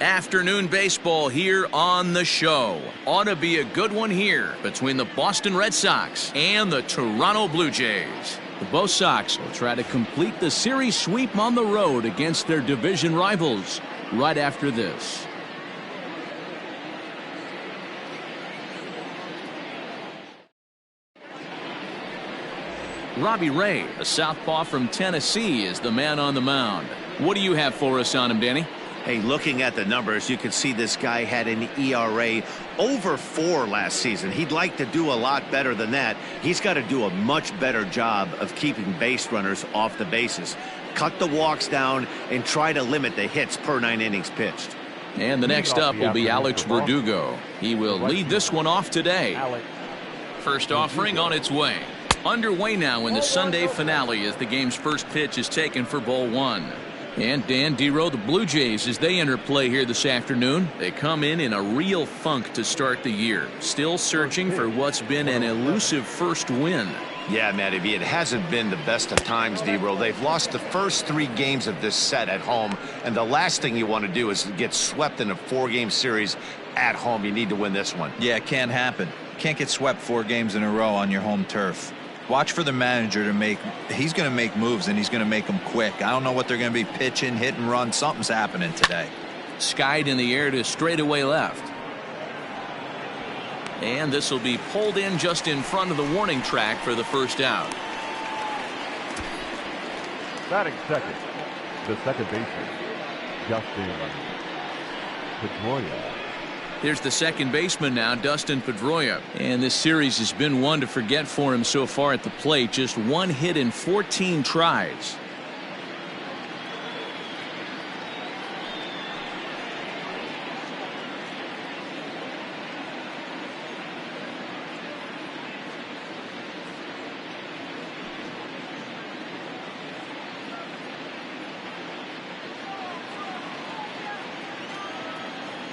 Afternoon baseball here on the show. Ought to be a good one here between the Boston Red Sox and the Toronto Blue Jays. Both Sox will try to complete the series sweep on the road against their division rivals right after this. Robbie Ray, a southpaw from Tennessee, is the man on the mound. What do you have for us on him, Danny? Hey, looking at the numbers, you can see this guy had an ERA over 4 last season. He'd like to do a lot better than that. He's got to do a much better job of keeping base runners off the bases. Cut the walks down and try to limit the hits per 9 innings pitched. And the next up will be Alex Verdugo. He will lead this one off today. First offering on its way. Underway now in the Sunday finale as the game's first pitch is taken for ball 1. And Dan Dero, the Blue Jays, as they enter play here this afternoon, they come in a real funk to start the year. Still searching for what's been an elusive first win. Yeah, Matty B, it hasn't been the best of times, Dero. They've lost the first 3 games of this set at home, and the last thing you want to do is get swept in a 4-game series at home. You need to win this one. Yeah, it can't happen. Can't get swept 4 games in a row on your home turf. Watch for the manager to he's going to make moves, and he's going to make them quick. I don't know what they're going to be pitching, hit and run. Something's happening today. Skied in the air to straightaway left. And this will be pulled in just in front of the warning track for the first out. Batting second, the second baseman, Dustin Pedroia. Here's the second baseman now, Dustin Pedroia. And this series has been one to forget for him so far at the plate. Just 1 hit in 14 tries.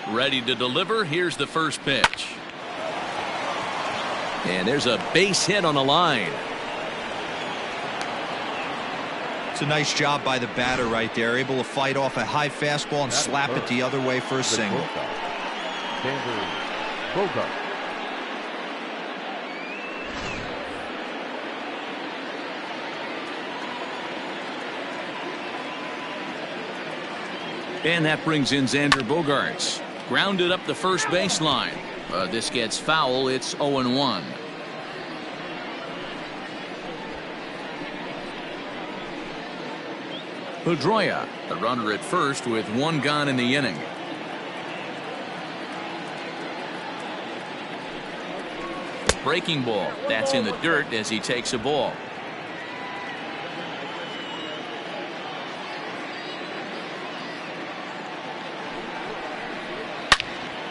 Ready to deliver. Here's the first pitch. And there's a base hit on the line. It's a nice job by the batter right there. Able to fight off a high fastball and slap it the other way for a single. And that brings in Xander Bogaerts. Grounded up the first baseline. This gets foul. It's 0-1. Pedroia, the runner at first with 1 gone in the inning. Breaking ball. That's in the dirt as he takes a ball.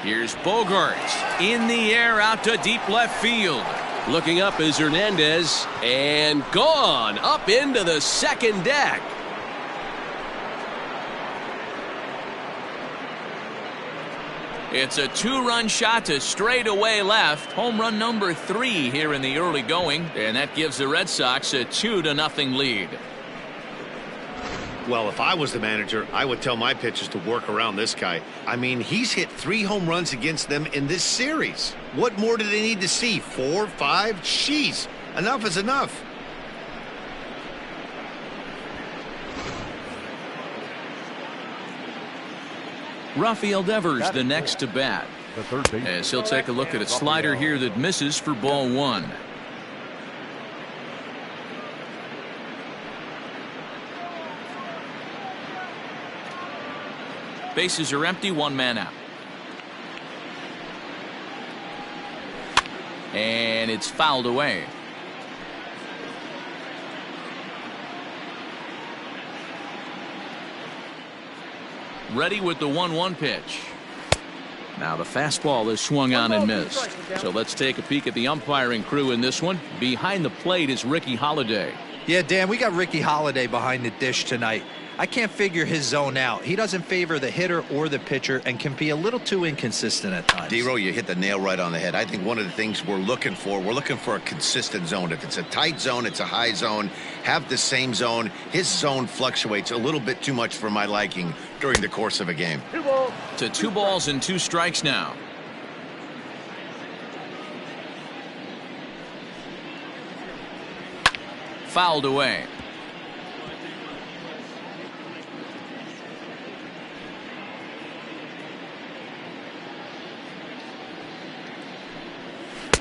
Here's Bogaerts in the air out to deep left field. Looking up is Hernandez, and gone up into the second deck. It's a 2-run shot to straightaway left. Home run number 3 here in the early going, and that gives the Red Sox a 2-0 lead. Well, if I was the manager, I would tell my pitchers to work around this guy. I mean, he's hit 3 home runs against them in this series. What more do they need to see? 4, 5? Jeez, enough is enough. Rafael Devers the next to bat, as he'll take a look at a slider here that misses for ball 1. Bases are empty, 1 man out. And it's fouled away. Ready with the 1-1 pitch. Now the fastball is swung on and missed. So let's take a peek at the umpiring crew in this one. Behind the plate is Ricky Holiday. Yeah, Dan, we got Ricky Holiday behind the dish tonight. I can't figure his zone out. He doesn't favor the hitter or the pitcher and can be a little too inconsistent at times. D-Row, you hit the nail right on the head. I think one of the things we're looking for a consistent zone. If it's a tight zone, it's a high zone. Have the same zone. His zone fluctuates a little bit too much for my liking during the course of a game. To 2 balls and 2 strikes now. Fouled away.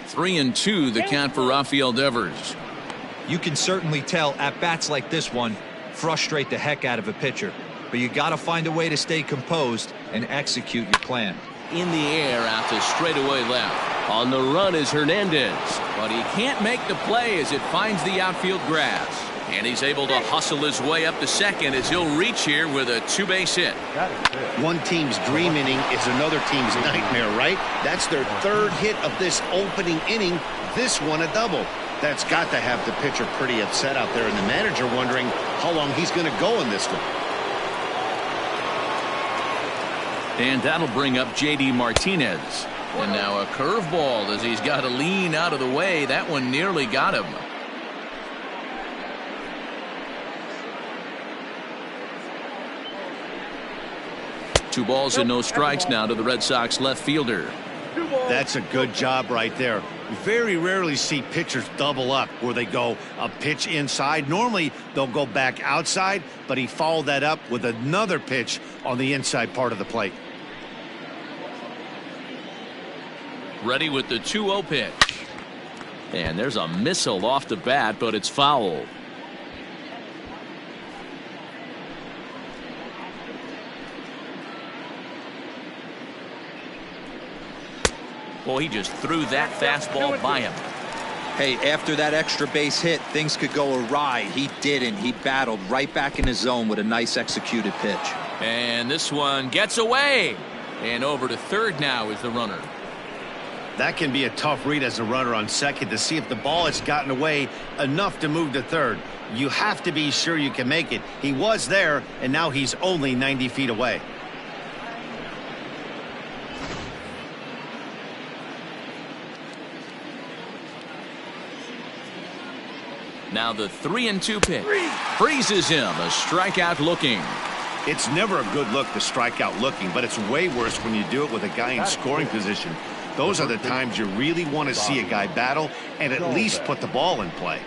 Three and 2 the count for Rafael Devers. You can certainly tell at bats like this one frustrate the heck out of a pitcher, but you got to find a way to stay composed and execute your plan. In the air out to straightaway left. On the run is Hernandez, but he can't make the play as it finds the outfield grass. And he's able to hustle his way up to second as he'll reach here with a 2-base hit. One team's dream inning is another team's nightmare, right? That's their 3rd hit of this opening inning. This one a double. That's got to have the pitcher pretty upset out there, and the manager wondering how long he's going to go in this one. And that'll bring up J.D. Martinez. And now a curveball as he's got to lean out of the way. That one nearly got him. Two balls and no strikes now to the Red Sox left fielder. That's a good job right there. Very rarely see pitchers double up where they go a pitch inside. Normally they'll go back outside, but he followed that up with another pitch on the inside part of the plate. Ready with the 2-0 pitch. And there's a missile off the bat, but it's foul. Boy, he just threw that fastball by him. Hey, after that extra base hit, things could go awry. He didn't. He battled right back in his zone with a nice executed pitch. And this one gets away. And over to third now is the runner. That can be a tough read as a runner on second to see if the ball has gotten away enough to move to third. You have to be sure you can make it. He was there, and now he's only 90 feet away. Now the 3-2 pitch. Freezes him. A strikeout looking. It's never a good look to strike out looking, but it's way worse when you do it with a guy in scoring position. Those are the times you really want to see a guy battle and at least put the ball in play.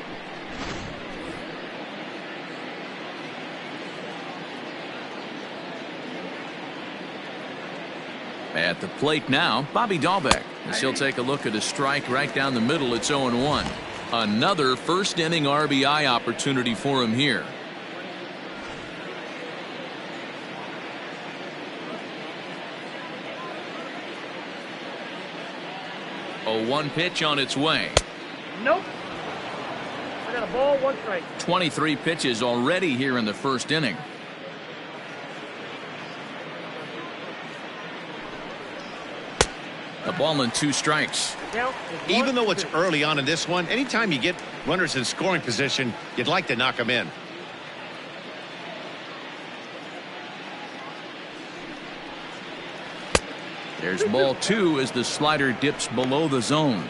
At the plate now, Bobby Dahlbeck. As he'll take a look at a strike right down the middle. It's 0-1. Another first inning RBI opportunity for him here. A 1 pitch on its way. Nope. I got a ball, 1 strike. 23 pitches already here in the first inning. A ball and 2 strikes. Even though it's early on in this one, anytime you get runners in scoring position, you'd like to knock them in. There's ball 2 as the slider dips below the zone.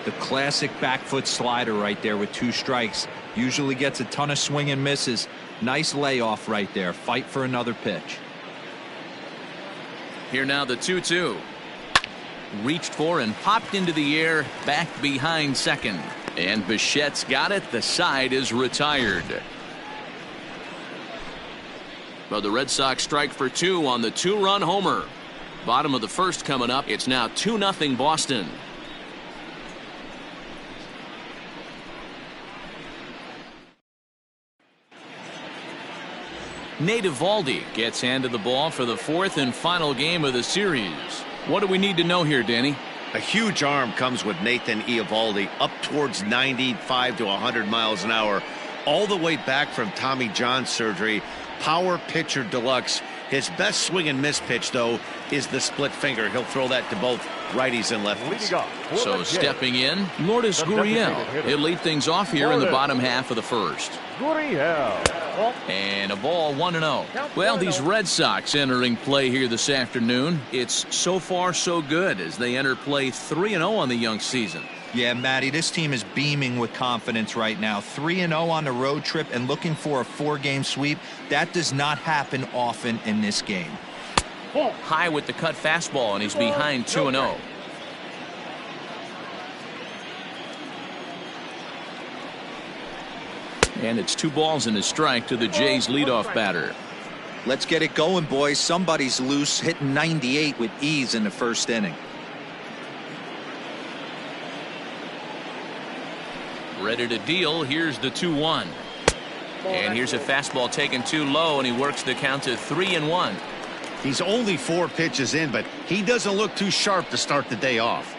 The classic back foot slider right there with 2 strikes. Usually gets a ton of swing and misses. Nice layoff right there. Fight for another pitch. Here now the 2-2. Reached for and popped into the air back behind second. And Bichette's got it. The side is retired. But the Red Sox strike for 2 on the 2-run homer. Bottom of the first coming up. It's now 2-0 Boston. Nate Eovaldi gets handed the ball for the 4th and final game of the series. What do we need to know here, Danny? A huge arm comes with Nathan Eovaldi, up towards 95 to 100 miles an hour, all the way back from Tommy John surgery. Power pitcher deluxe. His best swing and miss pitch, though, is the split finger. He'll throw that to both righties and lefties. So stepping in, Lourdes Gurriel. He'll lead things off here in the bottom half of the first. And a ball 1-0. Well, these Red Sox entering play here this afternoon. It's so far so good as they enter play 3-0 on the young season. Yeah, Matty, this team is beaming with confidence right now. 3-0 on the road trip and looking for a 4-game sweep. That does not happen often in this game. High with the cut fastball, and he's behind 2-0. And it's 2 balls and a strike to the Jays leadoff batter. Let's get it going, boys. Somebody's loose, hitting 98 with ease in the first inning. Ready to deal. Here's the 2-1. And here's a fastball taken too low, and he works the count to 3-1. He's only 4 pitches in, but he doesn't look too sharp to start the day off.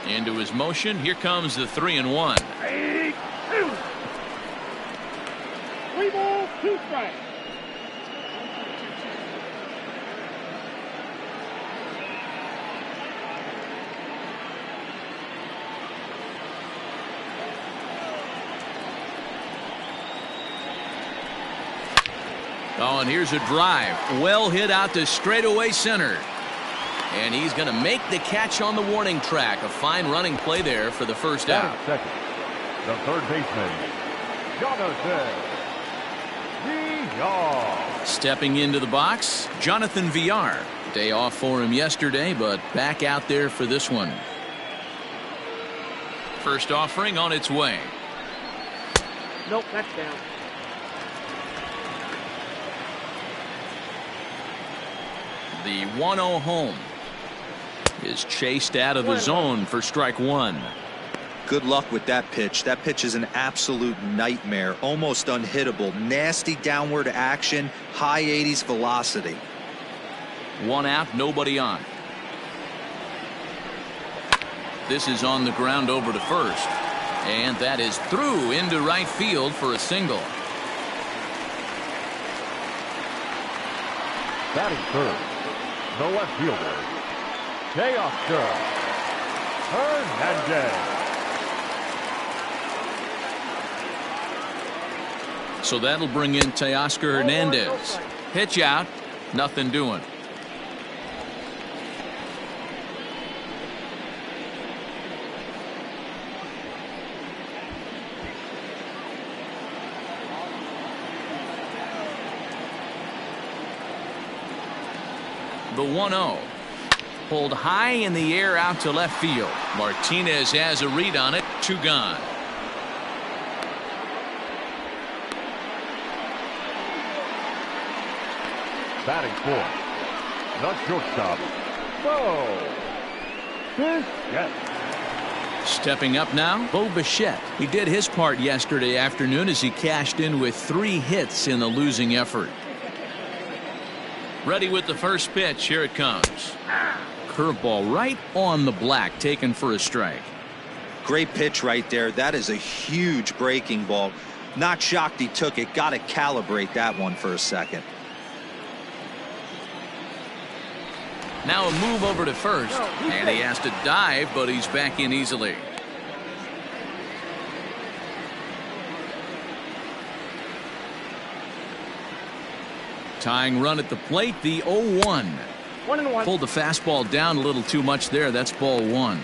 Into his motion. Here comes the 3-1. 3 balls, 2 strikes. Oh, and here's a drive. Well hit out to straightaway center. And he's going to make the catch on the warning track. A fine running play there for the first out. Second, the third baseman, Jonathan Villar. Stepping into the box, Jonathan Villar. Day off for him yesterday, but back out there for this one. First offering on its way. Nope, that's down. The 1-0 home is chased out of the zone for strike 1. Good luck with that pitch. That pitch is an absolute nightmare. Almost unhittable. Nasty downward action. High 80s velocity. 1 out, nobody on. This is on the ground over to first. And that is through into right field for a single. Batting third, the left fielder, Teoscar Hernandez. So that'll bring in Teoscar Hernandez. Pitch out, nothing doing. The 1-0. Pulled high in the air out to left field. Martinez has a read on it. 2 gone. Batting fourth, the shortstop, Bo Bichette. Stepping up now, Bo Bichette. He did his part yesterday afternoon as he cashed in with 3 hits in the losing effort. Ready with the first pitch. Here it comes. Curveball right on the black, taken for a strike. Great pitch right there. That is a huge breaking ball. Not shocked he took it. Got to calibrate that one for a second. Now a move over to first, and he has to dive, but he's back in easily. Tying run at the plate, the 0-1. 1-1. Pulled the fastball down a little too much there. That's ball 1.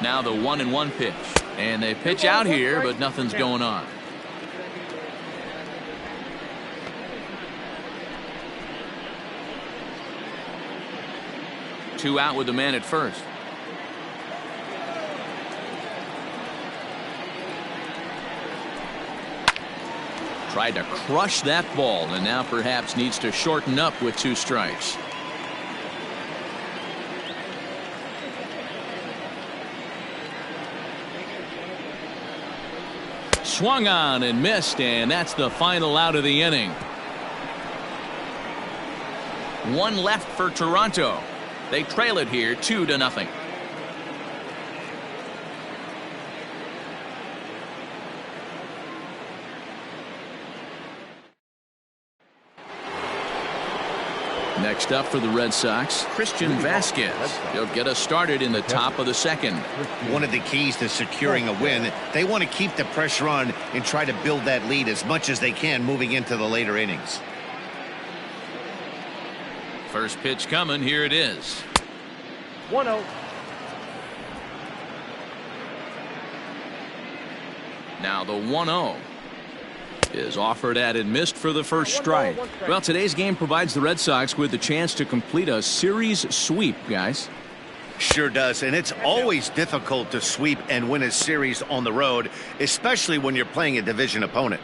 Now the 1-1 pitch, and they pitch out here, but nothing's going on. Two out with the man at first. Tried to crush that ball, and now perhaps needs to shorten up with 2 strikes. Swung on and missed, and that's the final out of the inning. One left for Toronto. They trail it here 2-0. Next up for the Red Sox, Christian Vasquez. He'll get us started in the top of the second. One of the keys to securing a win, they want to keep the pressure on and try to build that lead as much as they can moving into the later innings. First pitch coming. Here it is. 1-0. Now the 1-0 is offered at and missed for the first strike. Well, today's game provides the Red Sox with the chance to complete a series sweep, guys. Sure does, and it's always difficult to sweep and win a series on the road, especially when you're playing a division opponent.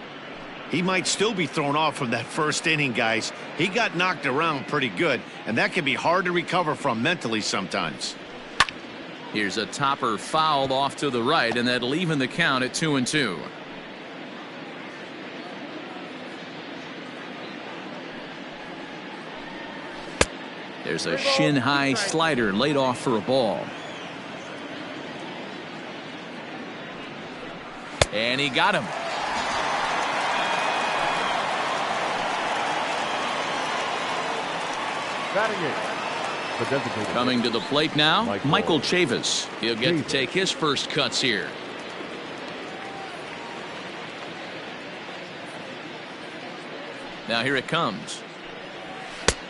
He might still be thrown off from that first inning, guys. He got knocked around pretty good, and that can be hard to recover from mentally sometimes. Here's a topper fouled off to the right, and that'll even the count at 2-2. There's a shin-high slider laid off for a ball. And he got him. Coming to the plate now, Michael Chavis. He'll get to take his first cuts here. Now here it comes.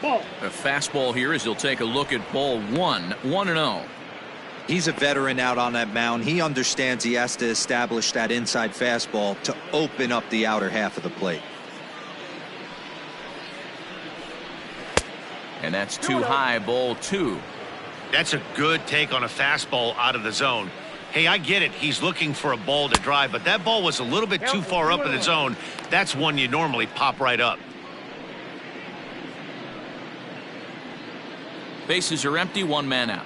A fastball here as he'll take a look at ball 1-0. He's a veteran out on that mound. He understands he has to establish that inside fastball to open up the outer half of the plate. And that's too high, ball 2. That's a good take on a fastball out of the zone. Hey, I get it. He's looking for a ball to drive, but that ball was a little bit too far up in the zone. That's one you normally pop right up. Bases are empty, one man out.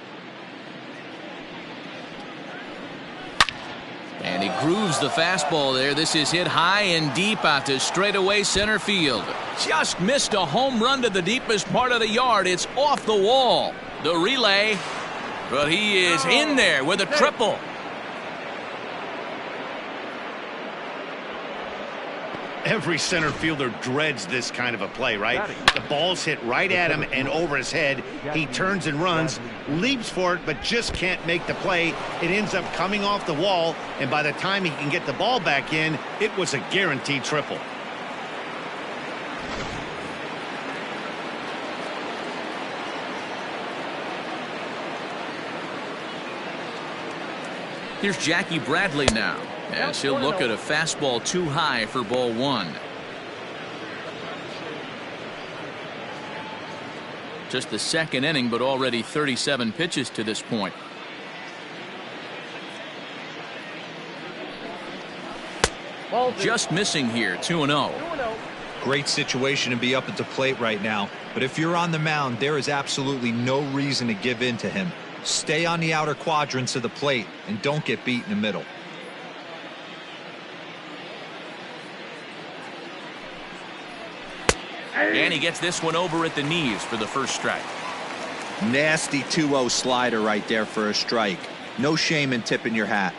And he grooves the fastball there. This is hit high and deep out to straightaway center field. Just missed a home run to the deepest part of the yard. It's off the wall. The relay, but he is in there with a triple. Every center fielder dreads this kind of a play, right? The ball's hit right at him and over his head. He turns and runs, leaps for it, but just can't make the play. It ends up coming off the wall, and by the time he can get the ball back in, it was a guaranteed triple. Here's Jackie Bradley now, as he'll look at a fastball too high for ball 1. Just the second inning, but already 37 pitches to this point. Just missing here, 2-0. Great situation to be up at the plate right now, but if you're on the mound, there is absolutely no reason to give in to him. Stay on the outer quadrants of the plate and don't get beat in the middle. And he gets this one over at the knees for the first strike. Nasty 2-0 slider right there for a strike. No shame in tipping your hat.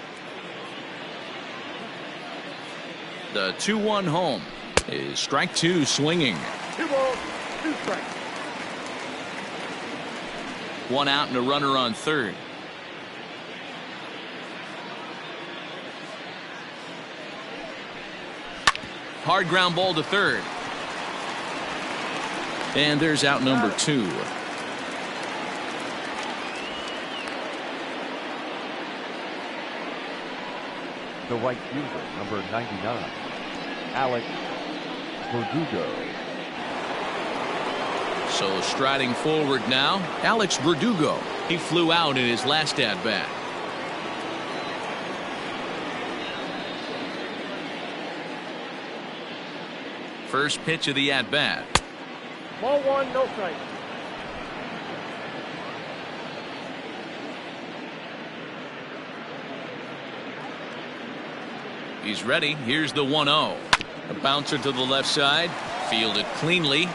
The 2-1 home is strike 2 swinging. 2 balls, 2 strikes. One out and a runner on third. Hard ground ball to third. And there's out number 2. The right fielder, number 99, Alex Verdugo. So striding forward now, Alex Verdugo. He flew out in his last at-bat. First pitch of the at-bat. Ball 1, no strike. He's ready. Here's the 1-0. A bouncer to the left side. Fielded cleanly.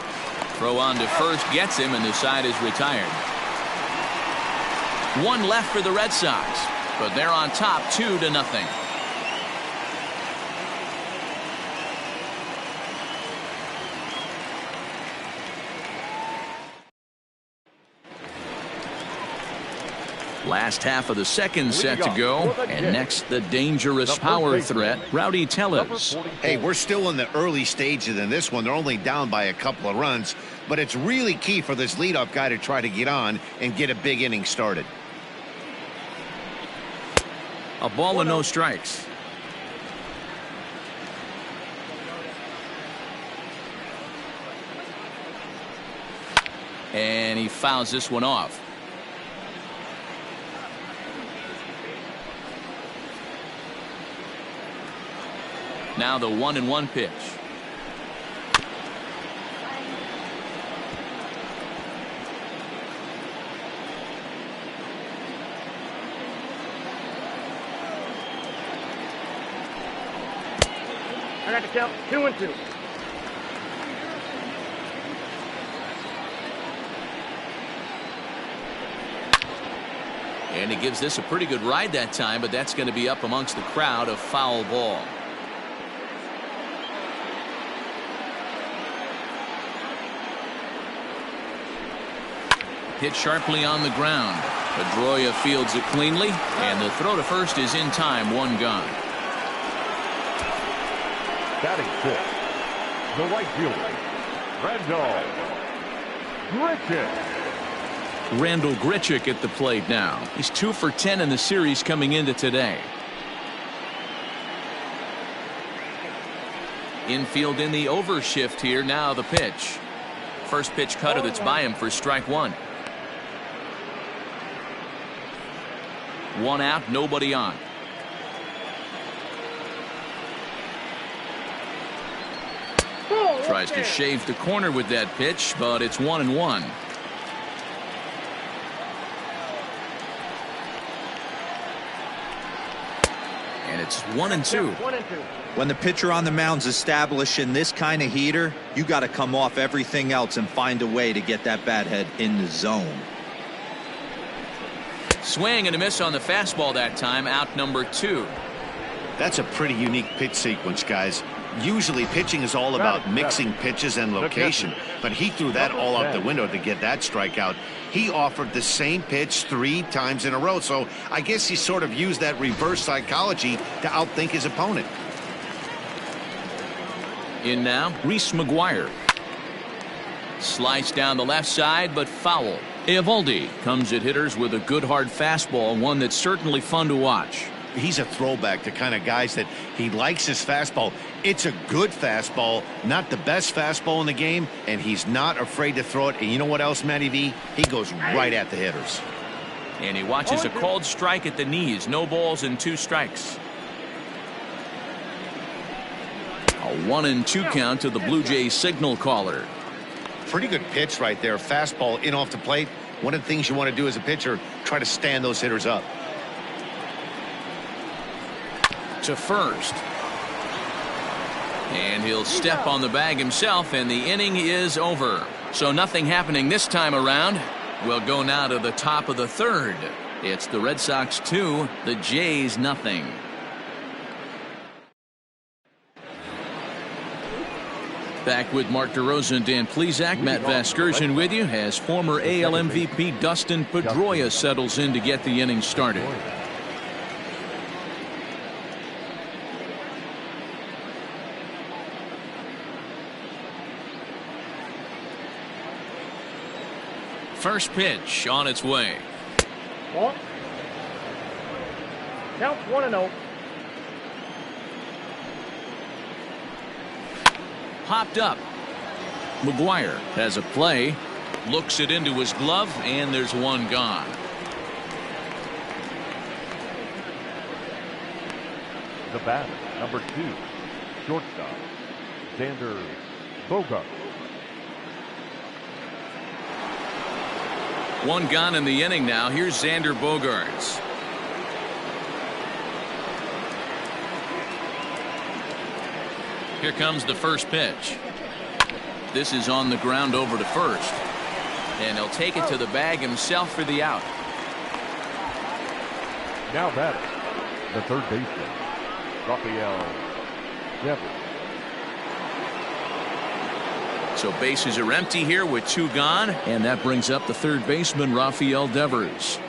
Throw on to first gets him, and the side is retired. One left for the Red Sox, but they're on top 2-0. Last half of the second set to go, and next the dangerous power threat, Rowdy Tellez. Hey, we're still in the early stages in this one. They're only down by a couple of runs, but it's really key for this leadoff guy to try to get on and get a big inning started. A ball and no strikes. And he fouls this one off. Now the 1-1 pitch. I got to count 2-2. And he gives this a pretty good ride that time, but that's going to be up amongst the crowd, a foul ball. Hit sharply on the ground. Pedroia fields it cleanly, and the throw to first is in time, one gone. Batting fifth, the right fielder, Randal Grichuk. Randal Grichuk at the plate now. He's 2 for 10 in the series coming into today. Infield in the overshift here. Now the pitch. First pitch cutter that's by him for strike one. One out, nobody on. Tries to shave the corner with that pitch, but it's 1-1. And it's 1-2. When the pitcher on the mound's establishing this kind of heater, you got to come off everything else and find a way to get that bat head in the zone. Swing and a miss on the fastball that time, out number 2. That's a pretty unique pitch sequence, guys. Usually pitching is all about mixing pitches and location, but he threw that all out the window to get that strikeout. He offered the same pitch 3 times in a row, so I guess he sort of used that reverse psychology to outthink his opponent. In now, Reese McGuire. Slice down the left side, but foul. Eovaldi comes at hitters with a good hard fastball, one that's certainly fun to watch. He's a throwback to kind of guys that he likes his fastball. It's a good fastball, not the best fastball in the game, and he's not afraid to throw it. And you know what else, Matty V? He goes right at the hitters. And he watches a called strike at the knees. No balls and 2 strikes. A 1-2 count to the Blue Jays signal caller. Pretty good pitch right there. Fastball in off the plate. One of the things you want to do as a pitcher, try to stand those hitters up. To first. And he'll step on the bag himself, and the inning is over. So nothing happening this time around. We'll go now to the top of the third. It's the Red Sox 2, the Jays nothing. Back with Mark DeRosa and Dan Plesac. Matt Vasgersian with you as former AL MVP Dustin Pedroia settles in to get the inning started. First pitch on its way. Ball. Counts 1-0. Popped up. McGuire has a play. Looks it into his glove, and there's one gone. The batter, number 2, shortstop, Xander Bogaerts. One gone in the inning now. Here's Xander Bogaerts. Here comes the first pitch. This is on the ground over to first. And he'll take it to the bag himself for the out. Now batting, the third baseman, Rafael Devers. So bases are empty here with 2 gone, and that brings up the third baseman, Rafael Devers.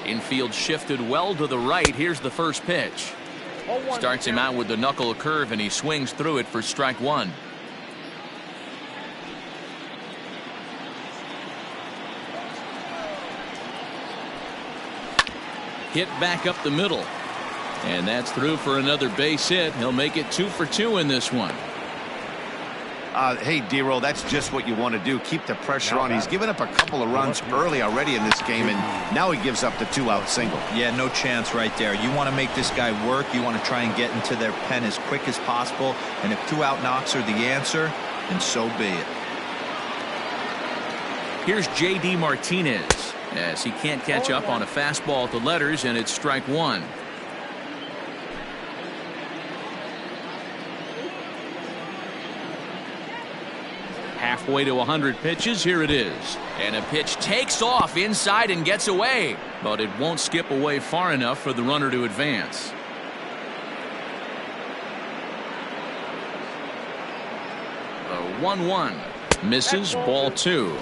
Infield shifted well to the right. Here's the first pitch. Starts him out with the knuckle curve, and he swings through it for strike 1. Hit back up the middle. And that's through for another base hit. He'll make it 2 for 2 in this one. Hey, D-Roll, that's just what you want to do. Keep the pressure on. He's given up a couple of runs early already in this game, and now he gives up the 2-out single. Yeah, no chance right there. You want to make this guy work. You want to try and get into their pen as quick as possible. And if 2-out knocks are the answer, then so be it. Here's J.D. Martinez as he can't catch up on a fastball at the letters, and it's strike 1. Halfway to 100 pitches. Here it is. And a pitch takes off inside and gets away. But it won't skip away far enough for the runner to advance. A 1-1. Misses, ball 2.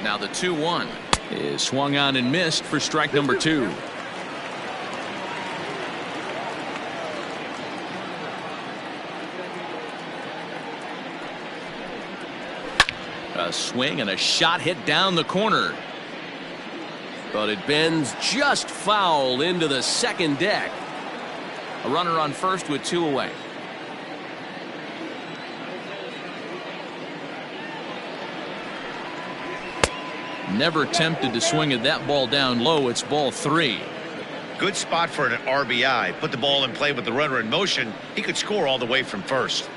Now the 2-1 is swung on and missed for strike number 2. A swing and a shot hit down the corner. But it bends just foul into the second deck. A runner on first with 2 away. Never tempted to swing at that ball down low. It's ball 3. Good spot for an RBI. Put the ball in play with the runner in motion. He could score all the way from first.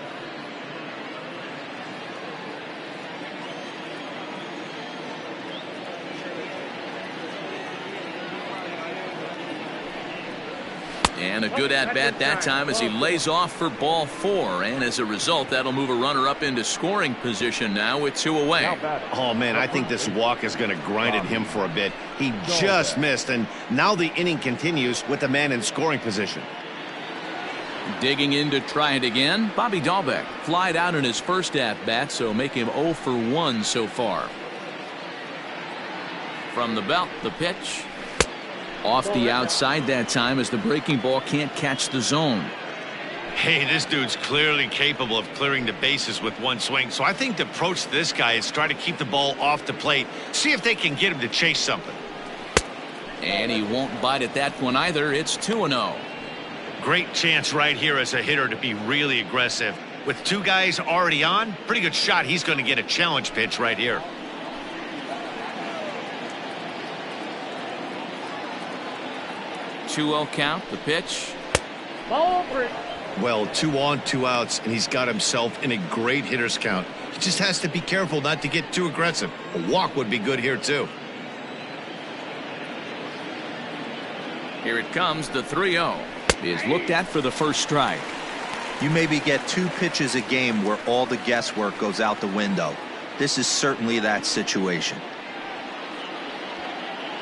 And a good at-bat that time as he lays off for ball 4. And as a result, that'll move a runner up into scoring position now with 2 away. Oh, man, I think this walk is going to grind at him for a bit. He just missed, and now the inning continues with the man in scoring position. Digging in to try it again. Bobby Dahlbeck flied out in his first at-bat, so make him 0 for 1 so far. From the belt, the pitch. Off the outside that time as the breaking ball can't catch the zone. Hey, this dude's clearly capable of clearing the bases with one swing. So I think the approach to this guy is try to keep the ball off the plate. See if they can get him to chase something. And he won't bite at that one either. It's 2-0. Great chance right here as a hitter to be really aggressive. With 2 guys already on, pretty good shot. He's going to get a challenge pitch right here. 2-0 count, the pitch. Ball 3. Well, 2 on, 2 outs, and he's got himself in a great hitter's count. He just has to be careful not to get too aggressive. A walk would be good here, too. Here it comes, the 3-0 is looked at for the first strike. You maybe get 2 pitches a game where all the guesswork goes out the window. This is certainly that situation.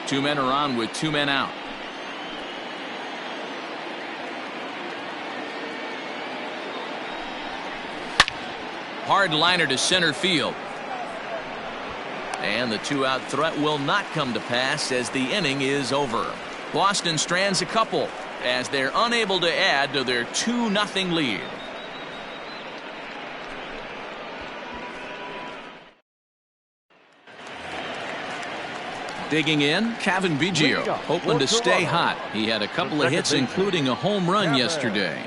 2 men are on with 2 men out. Hard liner to center field. And the 2-out threat will not come to pass as the inning is over. Boston strands a couple as they're unable to add to their 2-0 lead. Digging in, Kevin Biggio, hoping to stay hot. He had a couple of hits, including a home run yesterday.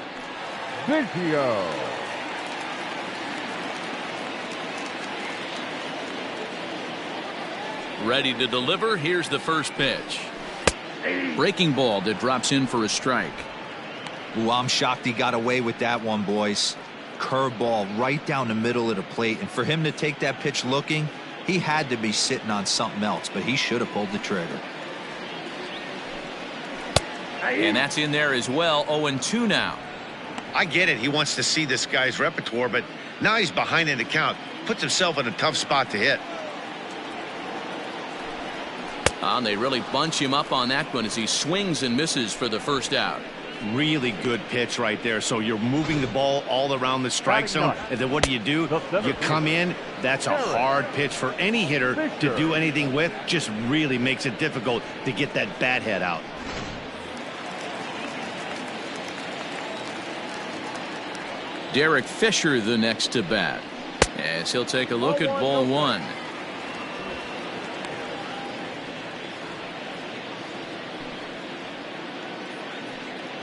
Biggio. Ready to deliver. Here's the first pitch. Breaking ball that drops in for a strike. Ooh, I'm shocked he got away with that one, boys. curveball right down the middle of the plate. And for him to take that pitch looking, he had to be sitting on something else, but he should have pulled the trigger. And that's in there as well. 0-2 now. I get it. He wants to see this guy's repertoire, but now he's behind in the count. Puts himself in a tough spot to hit. And they really bunch him up on that one as he swings and misses for the first out. Really good pitch right there. So you're moving the ball all around the strike zone, and then what do? You come in. That's a hard pitch for any hitter to do anything with. Just really makes it difficult to get that bat head out. Derek Fisher the next to bat, as he'll take a look at ball one.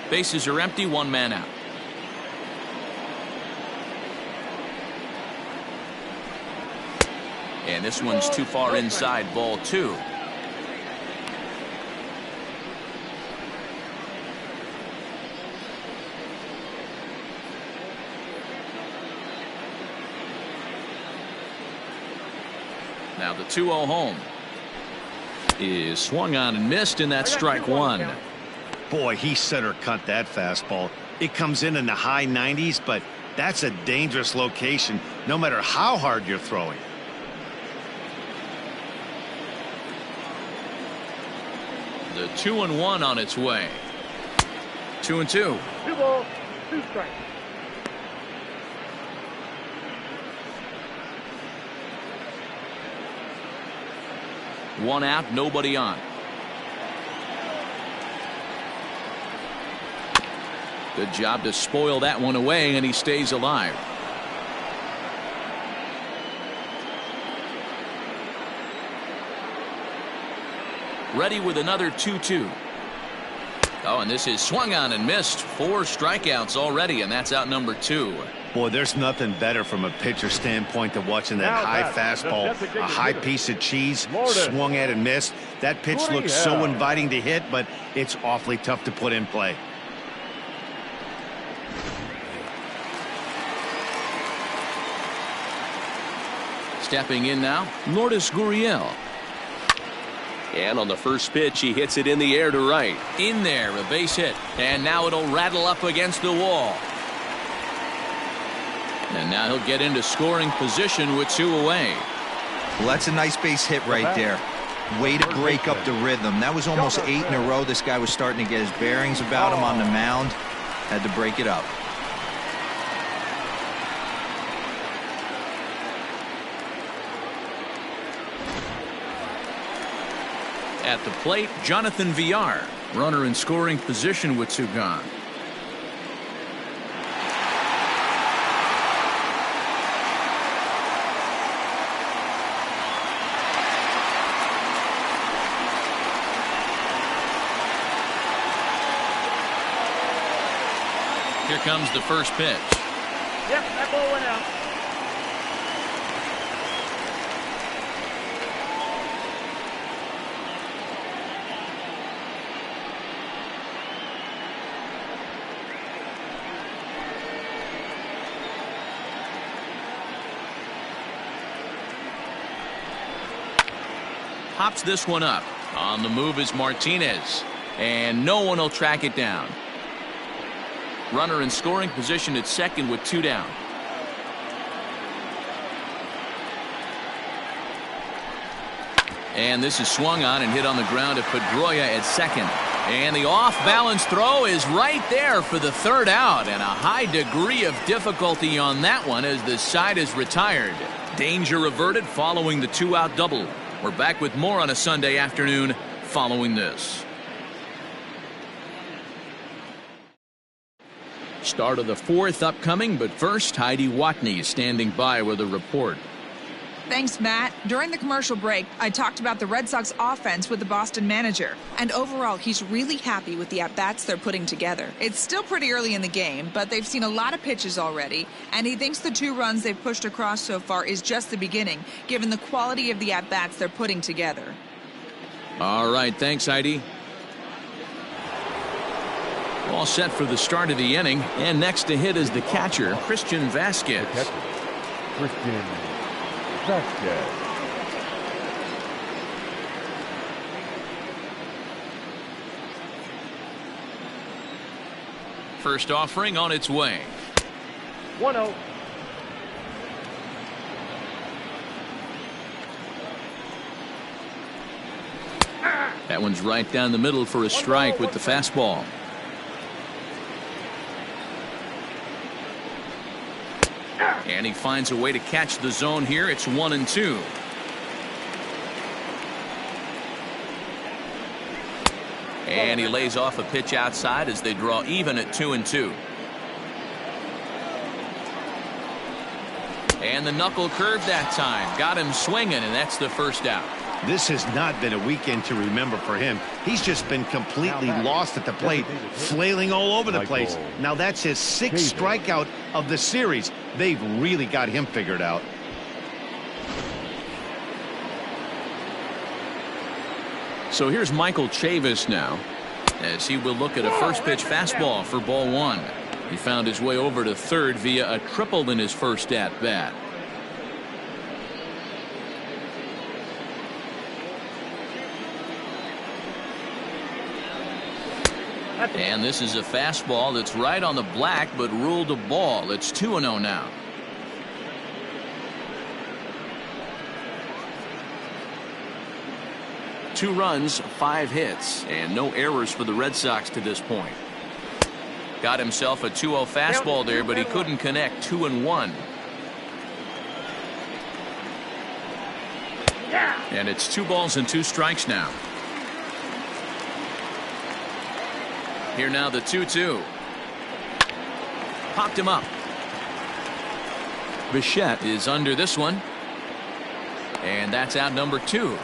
Bases are empty, one man out. And this one's too far inside, ball two. Now the 2-0 home is swung on and missed, and that's strike one. Boy, he center cut that fastball. It comes in the high 90s, but that's a dangerous location no matter how hard you're throwing. The 2-1 on its way. 2-2. 2 balls, 2 strikes. One out, nobody on. Good job to spoil that one away, and he stays alive. Ready with another 2-2. Oh, and this is swung on and missed. 4 strikeouts already, and that's out number 2. Boy, there's nothing better from a pitcher standpoint than watching that high fastball, a high piece of cheese, swung at and missed. That pitch looks so inviting to hit, but it's awfully tough to put in play. Stepping in now, Lourdes Gurriel. And on the first pitch, he hits it in the air to right. In there, a base hit. And now it'll rattle up against the wall. And now he'll get into scoring position with 2 away. Well, that's a nice base hit right there. Way to break up the rhythm. That was almost 8 in a row. This guy was starting to get his bearings about him on the mound. Had to break it up. At the plate, Jonathan Villar. Runner in scoring position with 2 gone. Here comes the first pitch. Yep, that ball went out. Pops this one up. On the move is Martinez. And no one will track it down. Runner in scoring position at second with 2 down. And this is swung on and hit on the ground to Pedroia at second. And the off-balance throw is right there for the 3rd out. And a high degree of difficulty on that one as the side is retired. Danger averted following the 2-out double. We're back with more on a Sunday afternoon following this. Start of the 4th upcoming, but first, Heidi Watney standing by with a report. Thanks, Matt. During the commercial break, I talked about the Red Sox offense with the Boston manager. And overall, he's really happy with the at-bats they're putting together. It's still pretty early in the game, but they've seen a lot of pitches already. And he thinks the 2 runs they've pushed across so far is just the beginning, given the quality of the at-bats they're putting together. All right, thanks, Heidi. All set for the start of the inning, and next to hit is the catcher, Christian Vasquez. Christian Vasquez. First offering on its way. 1-0. That one's right down the middle for a strike with the fastball. And he finds a way to catch the zone here. It's 1-2. And he lays off a pitch outside as they draw even at 2-2. And the knuckle curve that time got him swinging, and that's the first out. This has not been a weekend to remember for him. He's just been completely lost at the plate, flailing all over the place. Now that's his 6th strikeout of the series. They've really got him figured out. So here's Michael Chavis now, as he will look at a first pitch fastball for ball 1. He found his way over to third via a triple in his first at bat. And this is a fastball that's right on the black, but ruled a ball. It's 2-0 now. Two runs, 5 hits, and no errors for the Red Sox to this point. Got himself a 2-0 fastball there, but he couldn't connect. 2-1. And it's 2 balls and 2 strikes now. Here now the 2-2. Popped him up. Bichette is under this one. And that's out number 2.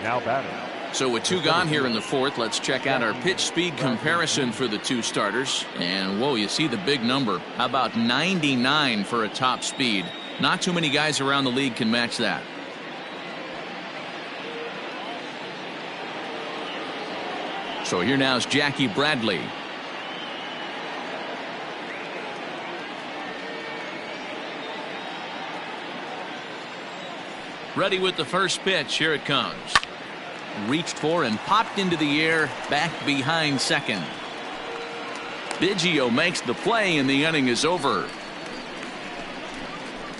Now batting. So with 2 gone here in the 4th, let's check out our pitch speed comparison for the 2 starters. And whoa, you see the big number. How about 99 for a top speed? Not too many guys around the league can match that. So here now is Jackie Bradley. Ready with the first pitch. Here it comes. Reached for and popped into the air, back behind second. Biggio makes the play, and the inning is over.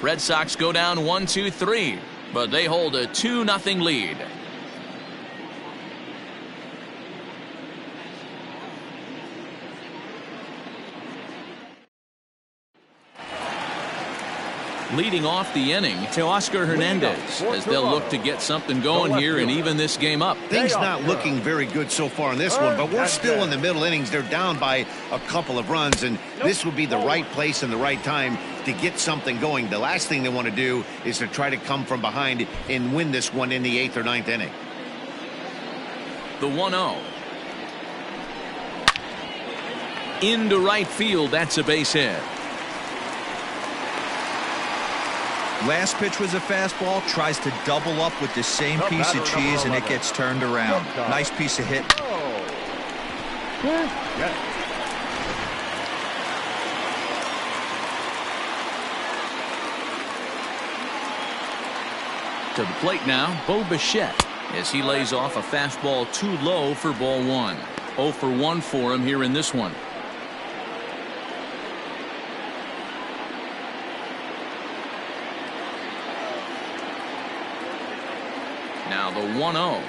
Red Sox go down 1-2-3, but they hold a 2-0 lead. Leading off the inning to Oscar Hernandez, as they'll look to get something going here and even this game up. Things not looking very good so far in this one, but we're still in the middle innings. They're down by a couple of runs, and this would be the right place and the right time to get something going. The last thing they want to do is to try to come from behind and win this one in the 8th or 9th inning. The 1-0. Into right field. That's a base hit. Last pitch was a fastball, tries to double up with the same piece of cheese, and it gets turned around. Nice piece of hit. To the plate now, Bo Bichette, as he lays off a fastball too low for ball 1. 0 for 1 for him here in this one. Now the 1-0.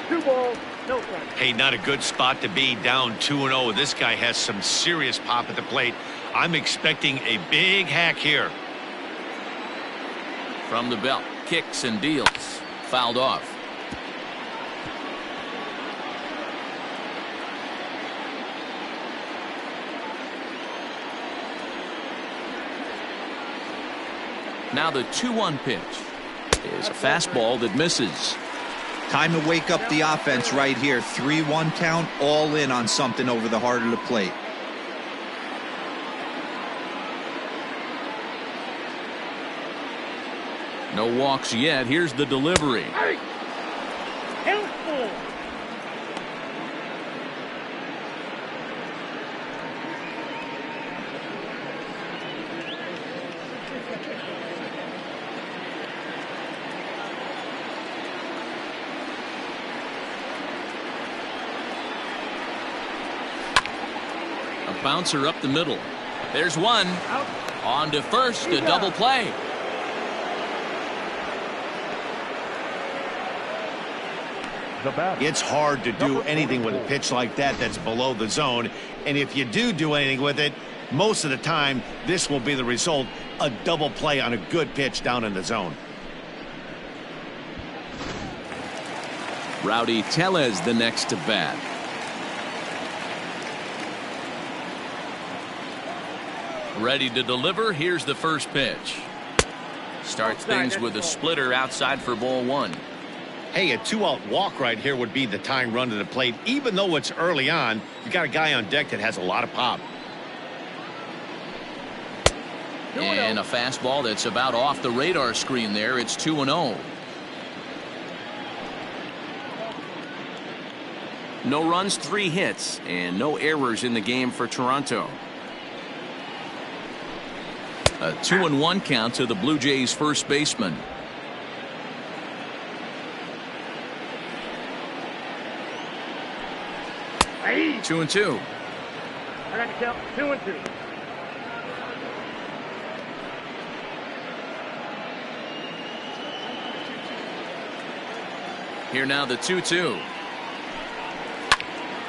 2 balls, no strikes. Hey, not a good spot to be, down 2-0. This guy has some serious pop at the plate. I'm expecting a big hack here. From the belt, kicks and deals. Fouled off. Now the 2-1 pitch is a fastball that misses. Time to wake up the offense right here. 3-1 count, all in on something over the heart of the plate. No walks yet. Here's the delivery. Count full. A bouncer up the middle. There's one. On to first, a double play. It's hard to do anything with a pitch like that that's below the zone. And if you do anything with it, most of the time, this will be the result, a double play on a good pitch down in the zone. Rowdy Tellez the next to bat. Ready to deliver. Here's the first pitch. Starts things with a splitter outside for ball one. Hey, a 2-out walk right here would be the tying run to the plate. Even though it's early on, you got a guy on deck that has a lot of pop. And a fastball that's about off the radar screen there. It's 2-0. No runs, 3 hits, and no errors in the game for Toronto. A 2-1 count to the Blue Jays first baseman. Hey. 2-2. I got to count 2-2. Here now the 2-2.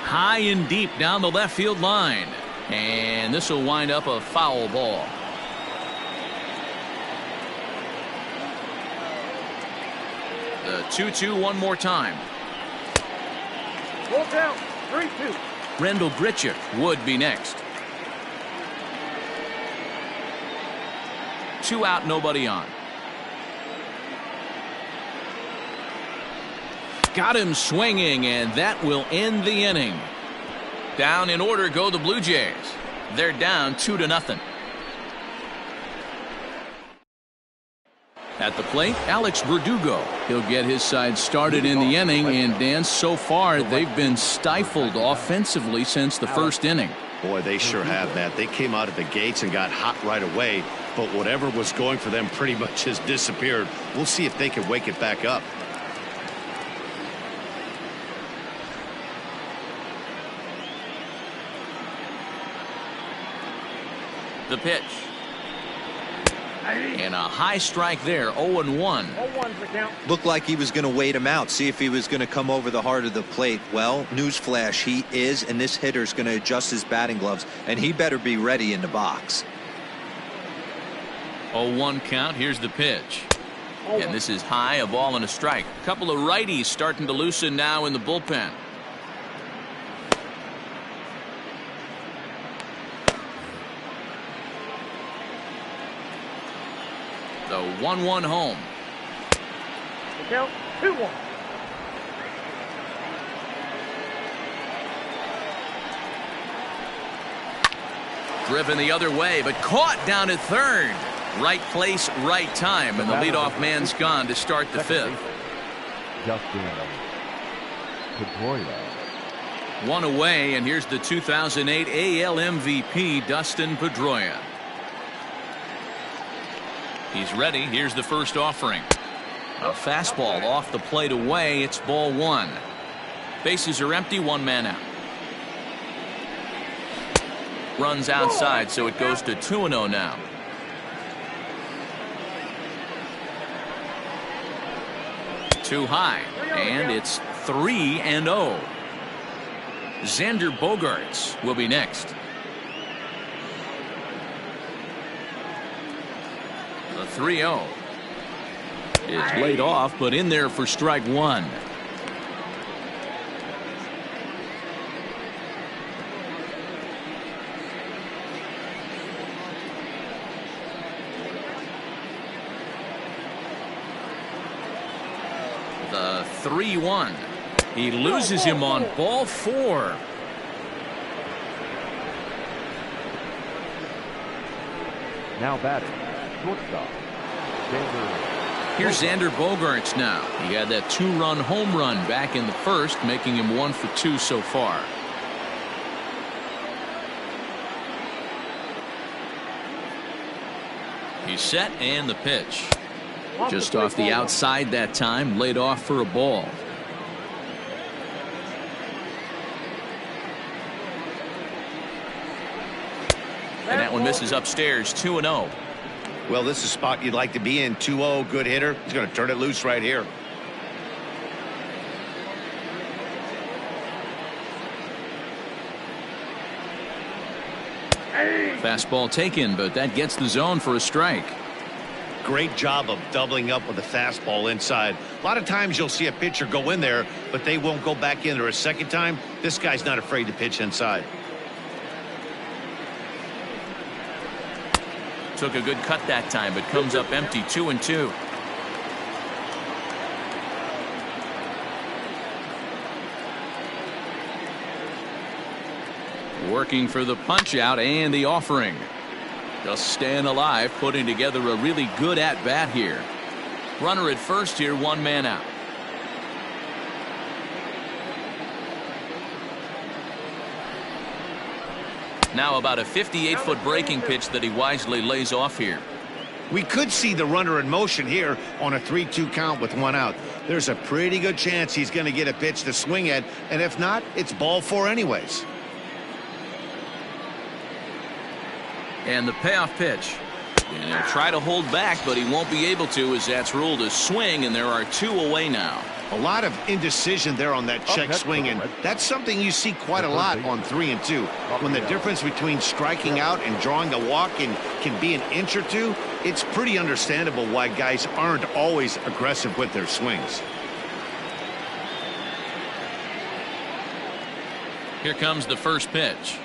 High and deep down the left field line. And this will wind up a foul ball. The 2-2 one more time. Full count, 3-2. Rendell Grichuk would be next. 2 out, nobody on. Got him swinging, and that will end the inning. Down in order go the Blue Jays. They're down 2-0. At the plate, Alex Verdugo. He'll get his side started in the inning, and Dan, so far they've been stifled offensively since the first inning. Boy, they sure have, Matt. They came out of the gates and got hot right away, but whatever was going for them pretty much has disappeared. We'll see if they can wake it back up. The pitch. And a high strike there, 0-1. Looked like he was going to wait him out, see if he was going to come over the heart of the plate. Well, newsflash, he is, and this hitter's going to adjust his batting gloves, and he better be ready in the box. 0-1 count. Here's the pitch. And this is high, a ball and a strike. A couple of righties starting to loosen now in the bullpen. The 1-1 home. The count 2-1. Driven the other way, but caught down at third. Right place, right time, and the leadoff man's gone to start the fifth. Dustin Pedroia. 1 away, and here's the 2008 AL MVP, Dustin Pedroia. He's ready. Here's the first offering. A fastball off the plate away. It's ball one. Bases are empty. 1 man out. Runs outside, so it goes to 2-0 now. Too high, and it's 3-0. Xander Bogaerts will be next. The 3-0 is laid off, but in there for strike one. The 3-1. He loses him on ball 4. Now batting, shortstop, Xander Here's Xander Bogaerts now. He had that 2-run home run back in the first, making him 1 for 2 so far. He's set, and the pitch. Just off the outside that time, laid off for a ball. And that one misses upstairs, 2-0. Well, this is a spot you'd like to be in. 2-0, good hitter. He's going to turn it loose right here. Fastball taken, but that gets the zone for a strike. Great job of doubling up with the fastball inside. A lot of times you'll see a pitcher go in there, but they won't go back in there a second time. This guy's not afraid to pitch inside. Took a good cut that time, but comes up empty, 2-2. Working for the punch out and the offering. Just staying alive, putting together a really good at bat here. Runner at first here, 1 man out. Now about a 58-foot breaking pitch that he wisely lays off here. We could see the runner in motion here on a 3-2 count with 1 out. There's a pretty good chance he's going to get a pitch to swing at, and if not, it's ball 4 anyways. And the payoff pitch. And he'll try to hold back, but he won't be able to, as that's ruled a swing, and there are 2 away now. A lot of indecision there on that check swing, and that's something you see quite a lot on 3 and 2. When the difference between striking out and drawing a walk can be an inch or 2, it's pretty understandable why guys aren't always aggressive with their swings. Here comes the first pitch.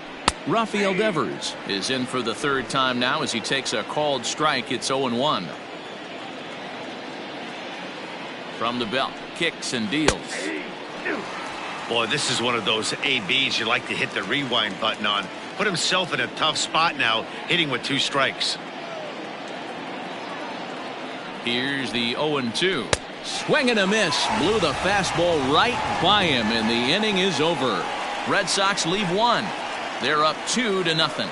Rafael Devers is in for the 3rd time now as he takes a called strike. It's 0-1. From the belt, kicks and deals. Boy, this is one of those ABs you like to hit the rewind button on. Put himself in a tough spot now, hitting with 2 strikes. Here's the 0-2. Swing and a miss. Blew the fastball right by him, and the inning is over. Red Sox leave 1. They're up 2-0.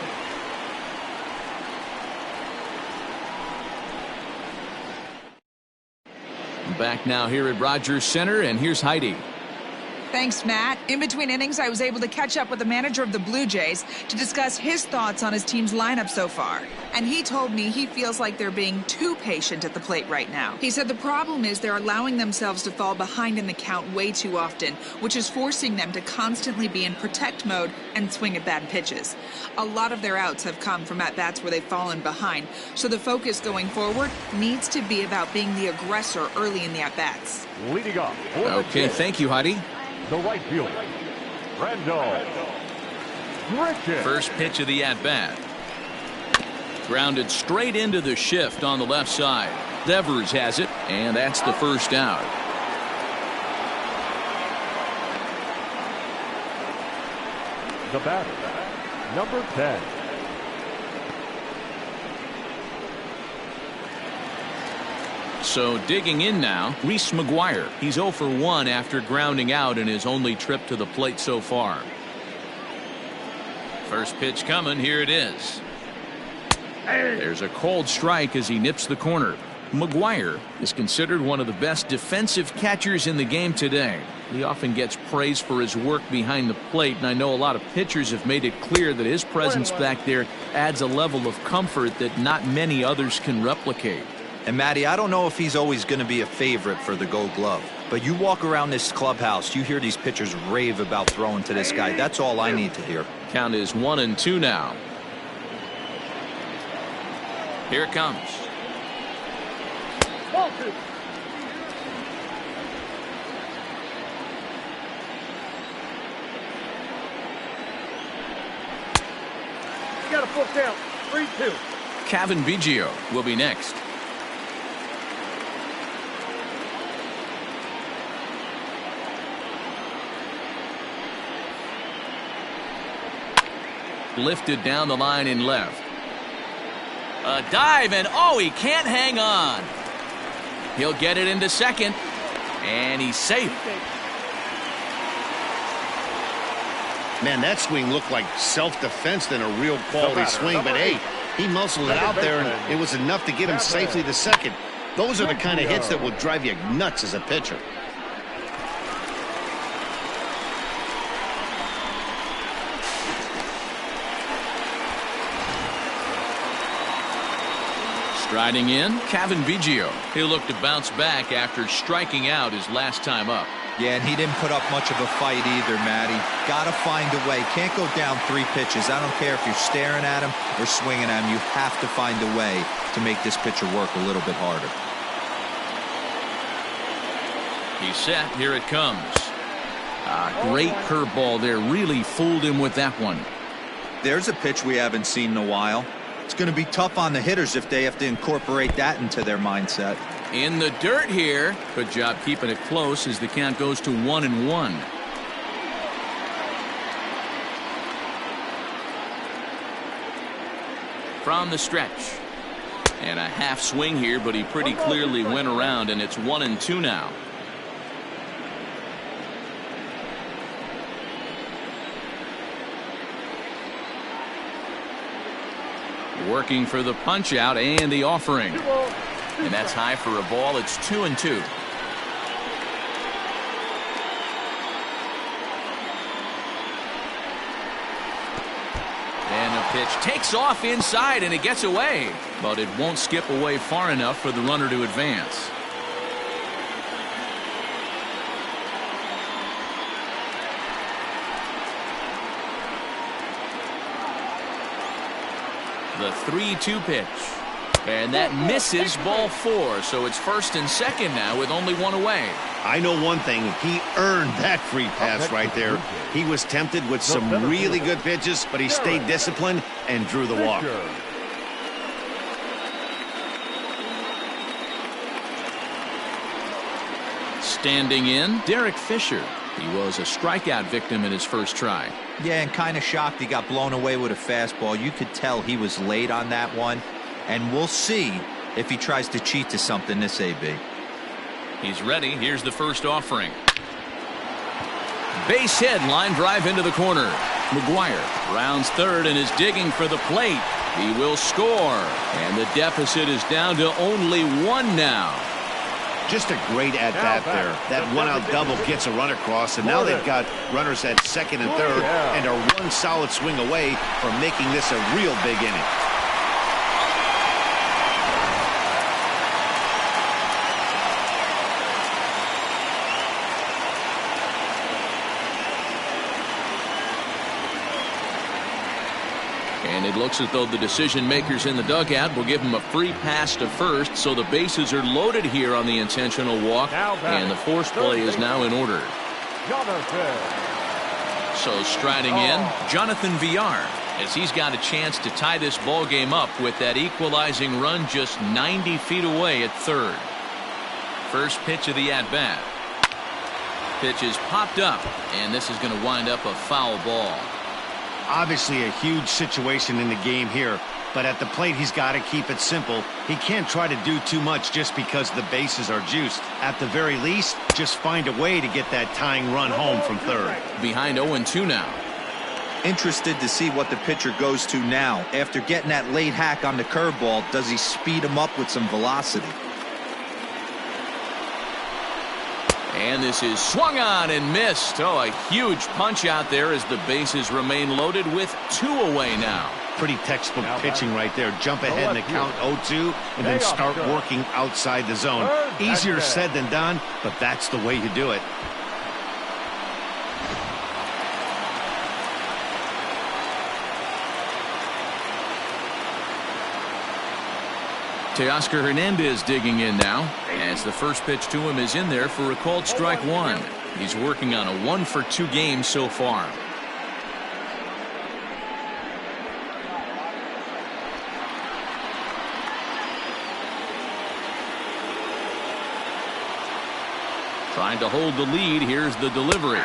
Back now here at Rogers Center, and here's Heidi. Thanks, Matt. In between innings, I was able to catch up with the manager of the Blue Jays to discuss his thoughts on his team's lineup so far. And he told me he feels like they're being too patient at the plate right now. He said the problem is they're allowing themselves to fall behind in the count way too often, which is forcing them to constantly be in protect mode and swing at bad pitches. A lot of their outs have come from at-bats where they've fallen behind, so the focus going forward needs to be about being the aggressor early in the at-bats. Leading off. Okay, thank you, Heidi. The right fielder, Randall Grichuk. First pitch of the at-bat. Grounded straight into the shift on the left side. Devers has it, and that's the first out. The batter, number 10. So digging in now, Reese McGuire. He's 0 for 1 after grounding out in his only trip to the plate so far. First pitch coming. Here it is. There's a cold strike as he nips the corner. McGuire is considered one of the best defensive catchers in the game today. He often gets praise for his work behind the plate, and I know a lot of pitchers have made it clear that his presence back there adds a level of comfort that not many others can replicate. And Matty, I don't know if he's always going to be a favorite for the Gold Glove, but you walk around this clubhouse, you hear these pitchers rave about throwing to this guy. That's all I need to hear. Count is 1-2 now. Here it comes. Got a full count. 3-2. Kevin Biggio will be next. Lifted down the line in left. A dive, and oh, he can't hang on. He'll get it into second, and he's safe. Man, that swing looked like self-defense than a real quality swing. But, hey, he muscled it out there, and it was enough to get him safely to second. Those are the kind of hits that will drive you nuts as a pitcher. Striding in, Kevin Biggio. He'll look to bounce back after striking out his last time up. Yeah, and he didn't put up much of a fight either, Matty. Got to find a way. Can't go down 3 pitches. I don't care if you're staring at him or swinging at him. You have to find a way to make this pitcher work a little bit harder. He's set. Here it comes. Great curveball there. Really fooled him with that one. There's a pitch we haven't seen in a while. It's going to be tough on the hitters if they have to incorporate that into their mindset. In the dirt here. Good job keeping it close as the count goes to 1-1. From the stretch. And a half swing here, but he pretty clearly went around, and it's 1-2 now. Working for the punch out and the offering. And that's high for a ball. It's 2-2. And the pitch takes off inside, and it gets away. But it won't skip away far enough for the runner to advance. The 3-2 pitch. And that misses ball 4. So it's first and second now with only one away. I know one thing. He earned that free pass right there. He was tempted with some really good pitches, but he stayed disciplined and drew the walk. Standing in, Derek Fisher. He was a strikeout victim in his first try. Yeah, and kind of shocked he got blown away with a fastball. You could tell he was late on that one. And we'll see if he tries to cheat to something this AB. He's ready. Here's the first offering. Base hit, line drive into the corner. McGuire rounds third and is digging for the plate. He will score. And the deficit is down to only 1 now. Just a great at-bat there. That one-out double gets a run across, and now they've got runners at second and third and are one solid swing away from making this a real big inning. And it looks as though the decision makers in the dugout will give him a free pass to first, so the bases are loaded here on the intentional walk, and the force play is now in order. So striding in, Jonathan Villar, as he's got a chance to tie this ball game up with that equalizing run just 90 feet away at third. First pitch of the at-bat. Pitch is popped up, and this is going to wind up a foul ball. Obviously a huge situation in the game here, but at the plate he's got to keep it simple. He can't try to do too much just because the bases are juiced. At the very least, just find a way to get that tying run home from third. Behind 0-2 now. Interested to see what the pitcher goes to now. After getting that late hack on the curveball, does he speed him up with some velocity? And this is swung on and missed. Oh, a huge punch out there as the bases remain loaded with 2 away now. Pretty textbook pitching right there. Jump ahead in the count 0-2 and then start working outside the zone. Easier said than done, but that's the way you do it. Teoscar Hernandez digging in now, as the first pitch to him is in there for a called strike 1. He's working on a 1-for-2 game so far. Trying to hold the lead. Here's the delivery.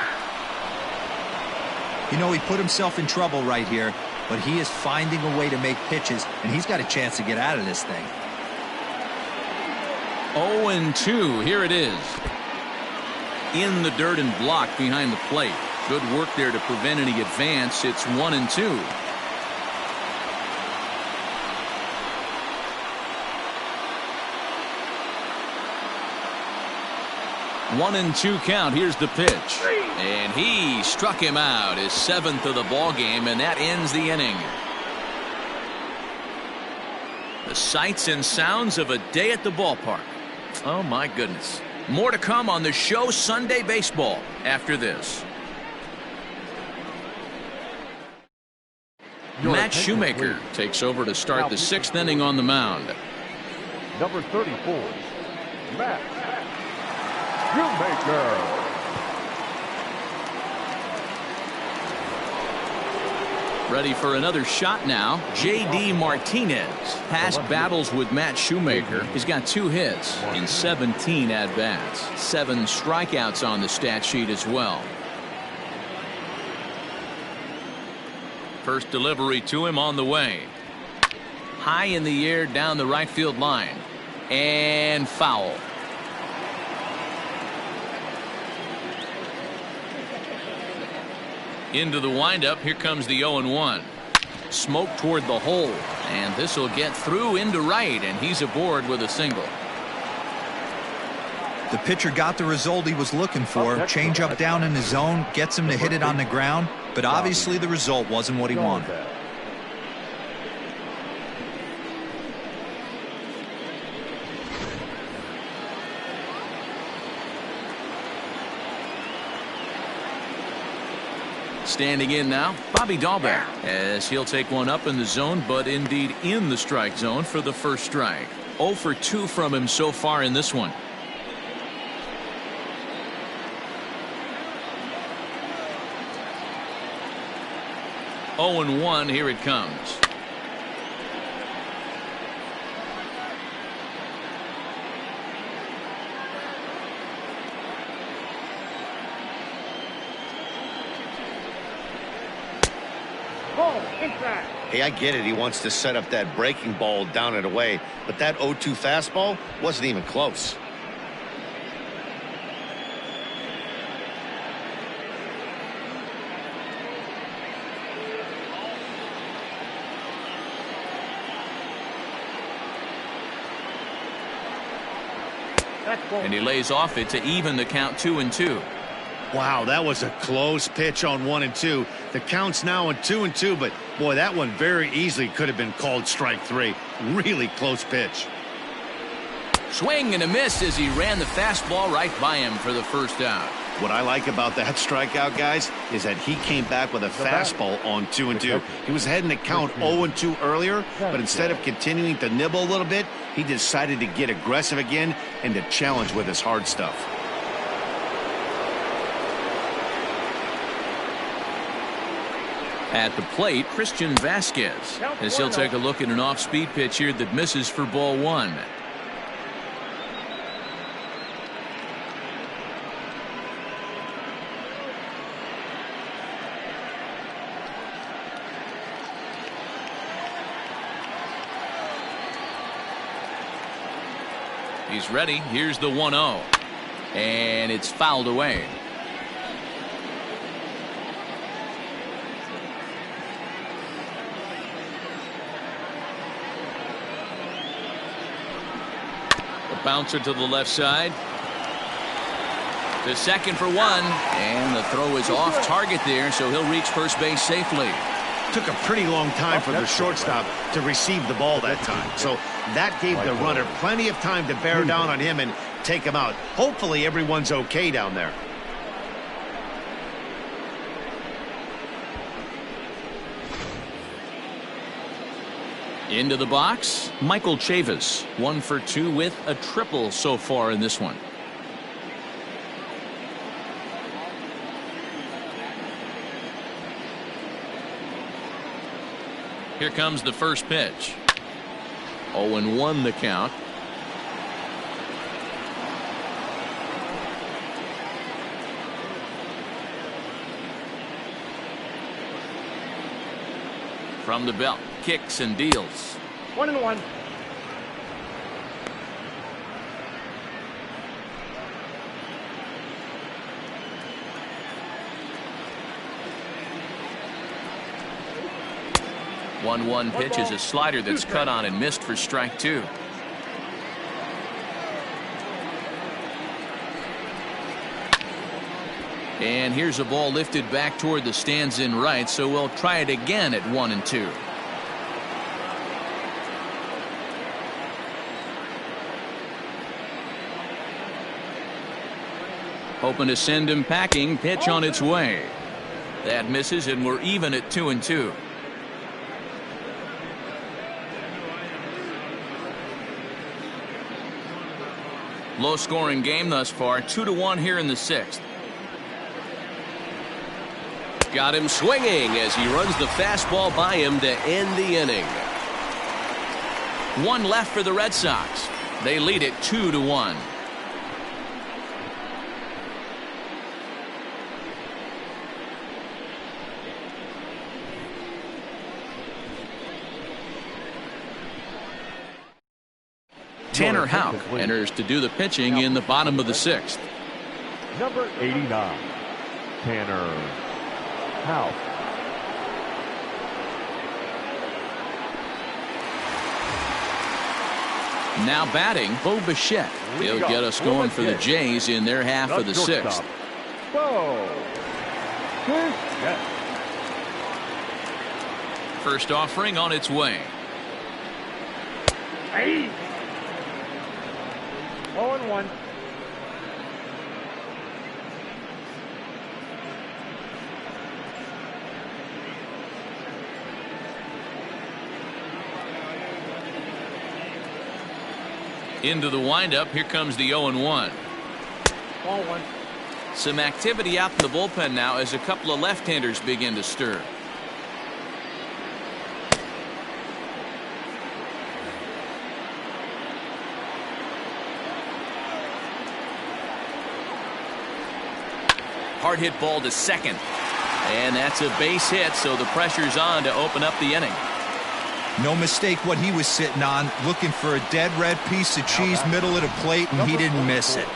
You know, he put himself in trouble right here, but he is finding a way to make pitches, and he's got a chance to get out of this thing. 0-2. Here it is. In the dirt and blocked behind the plate. Good work there to prevent any advance. It's 1-2. One and two count. Here's the pitch. And he struck him out. His 7th of the ball game, and that ends the inning. The sights and sounds of a day at the ballpark. Oh, my goodness. More to come on the show Sunday Baseball after this. Matt Shoemaker takes over to start the 6th inning on the mound. Number 34, Matt Shoemaker. Ready for another shot now. J.D. Martinez. Past battles with Matt Shoemaker. He's got 2 hits in 17 at-bats. 7 strikeouts on the stat sheet as well. First delivery to him on the way. High in the air down the right field line. And foul. Into the windup. Here comes the 0-1. Smoke toward the hole. And this will get through into right. And he's aboard with a single. The pitcher got the result he was looking for. Change up down in the zone. Gets him to hit it on the ground. But obviously the result wasn't what he wanted. Standing in now, Bobby Dahlbeck, as he'll take one up in the zone, but indeed in the strike zone for the first strike. 0 for 2 from him so far in this one. Oh and 1. Here it comes. Hey, I get it. He wants to set up that breaking ball down and away, but that 0-2 fastball wasn't even close. And he lays off it to even the count 2-2. Wow, that was a close pitch on 1 and 2. The count's now on 2 and 2, but boy, that one very easily could have been called strike 3. Really close pitch. Swing and a miss as he ran the fastball right by him for the first out. What I like about that strikeout, guys, is that he came back with a fastball on 2 and 2. He was heading to count 0 and 2 earlier, but instead of continuing to nibble a little bit, he decided to get aggressive again and to challenge with his hard stuff. At the plate, Christian Vasquez, as he'll take a look at an off-speed pitch here that misses for ball 1. He's ready. Here's the 1-0. And it's fouled away. Bouncer to the left side. To second for 1. And the throw is off target there, so he'll reach first base safely. Took a pretty long time for the shortstop to receive the ball that time. So that gave the runner plenty of time to bear down on him and take him out. Hopefully everyone's okay down there. Into the box, Michael Chavis, 1 for 2 with a triple so far in this one. Here comes the first pitch. 0-1 the count. From the belt, kicks and deals. 1-1. 1-1 pitch is a slider that's cut on and missed for strike 2. And here's a ball lifted back toward the stands in right, so we'll try it again at 1-2. Hoping to send him packing. Pitch on its way. That misses, and we're even at 2-2. Low scoring game thus far. 2-1 here in the 6th. Got him swinging as he runs the fastball by him to end the inning. 1 left for the Red Sox. They lead it 2-1. Tanner Houck enters to do the pitching in the bottom of the 6th. Number 89, Tanner Houck. Now batting, Bo Bichette. He'll get us going for the Jays in their half of the 6th. First offering on its way. 0-1. Into the windup. Here comes the 0-1. Ball 1. Some activity out in the bullpen now as a couple of left-handers begin to stir. Hard hit ball to second. And that's a base hit, so the pressure's on to open up the inning. No mistake what he was sitting on, looking for a dead red piece of cheese middle of the plate, and he didn't miss it.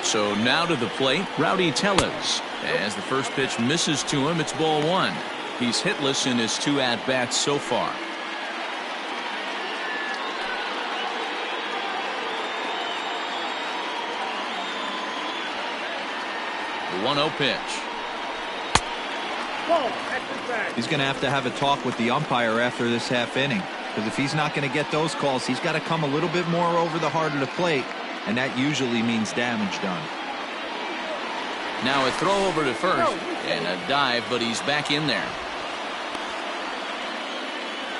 So now to the plate, Rowdy Tellez. As the first pitch misses to him, it's ball 1. He's hitless in his 2 at-bats so far. The 1-0 pitch. He's going to have a talk with the umpire after this half inning, because if he's not going to get those calls, he's got to come a little bit more over the heart of the plate, and that usually means damage done. Now a throw over to first and a dive, but he's back in there.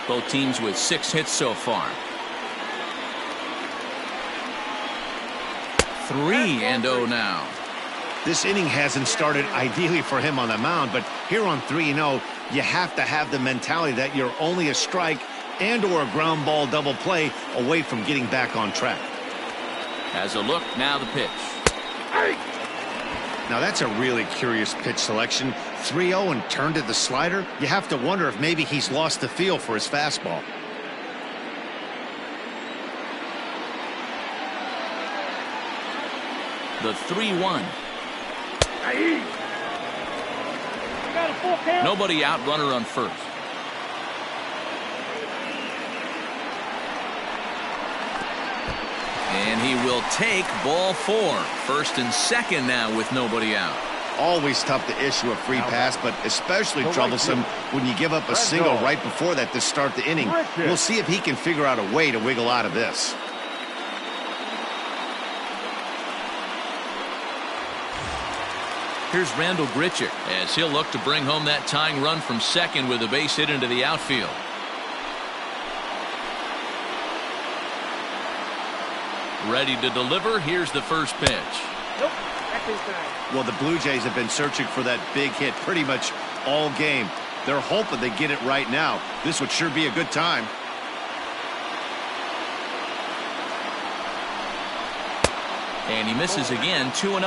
Both teams with 6 hits so far. 3-0 now. This inning hasn't started ideally for him on the mound, but here on 3-0, you have to have the mentality that you're only a strike and or a ground ball double play away from getting back on track. Has a look, now the pitch. Now that's a really curious pitch selection. 3-0 and turned to the slider. You have to wonder if maybe he's lost the feel for his fastball. The 3-1. Nobody out, runner on first. And he will take ball 4. First and second now with nobody out. Always tough to issue a free pass, but especially troublesome when you give up a single right before that to start the inning. We'll see if he can figure out a way to wiggle out of this. Here's Randall Grichuk as he'll look to bring home that tying run from second with a base hit into the outfield. Ready to deliver. Here's the first pitch. Nope. That's inside. Well, the Blue Jays have been searching for that big hit pretty much all game. They're hoping they get it right now. This would sure be a good time. And he misses again. 2-0.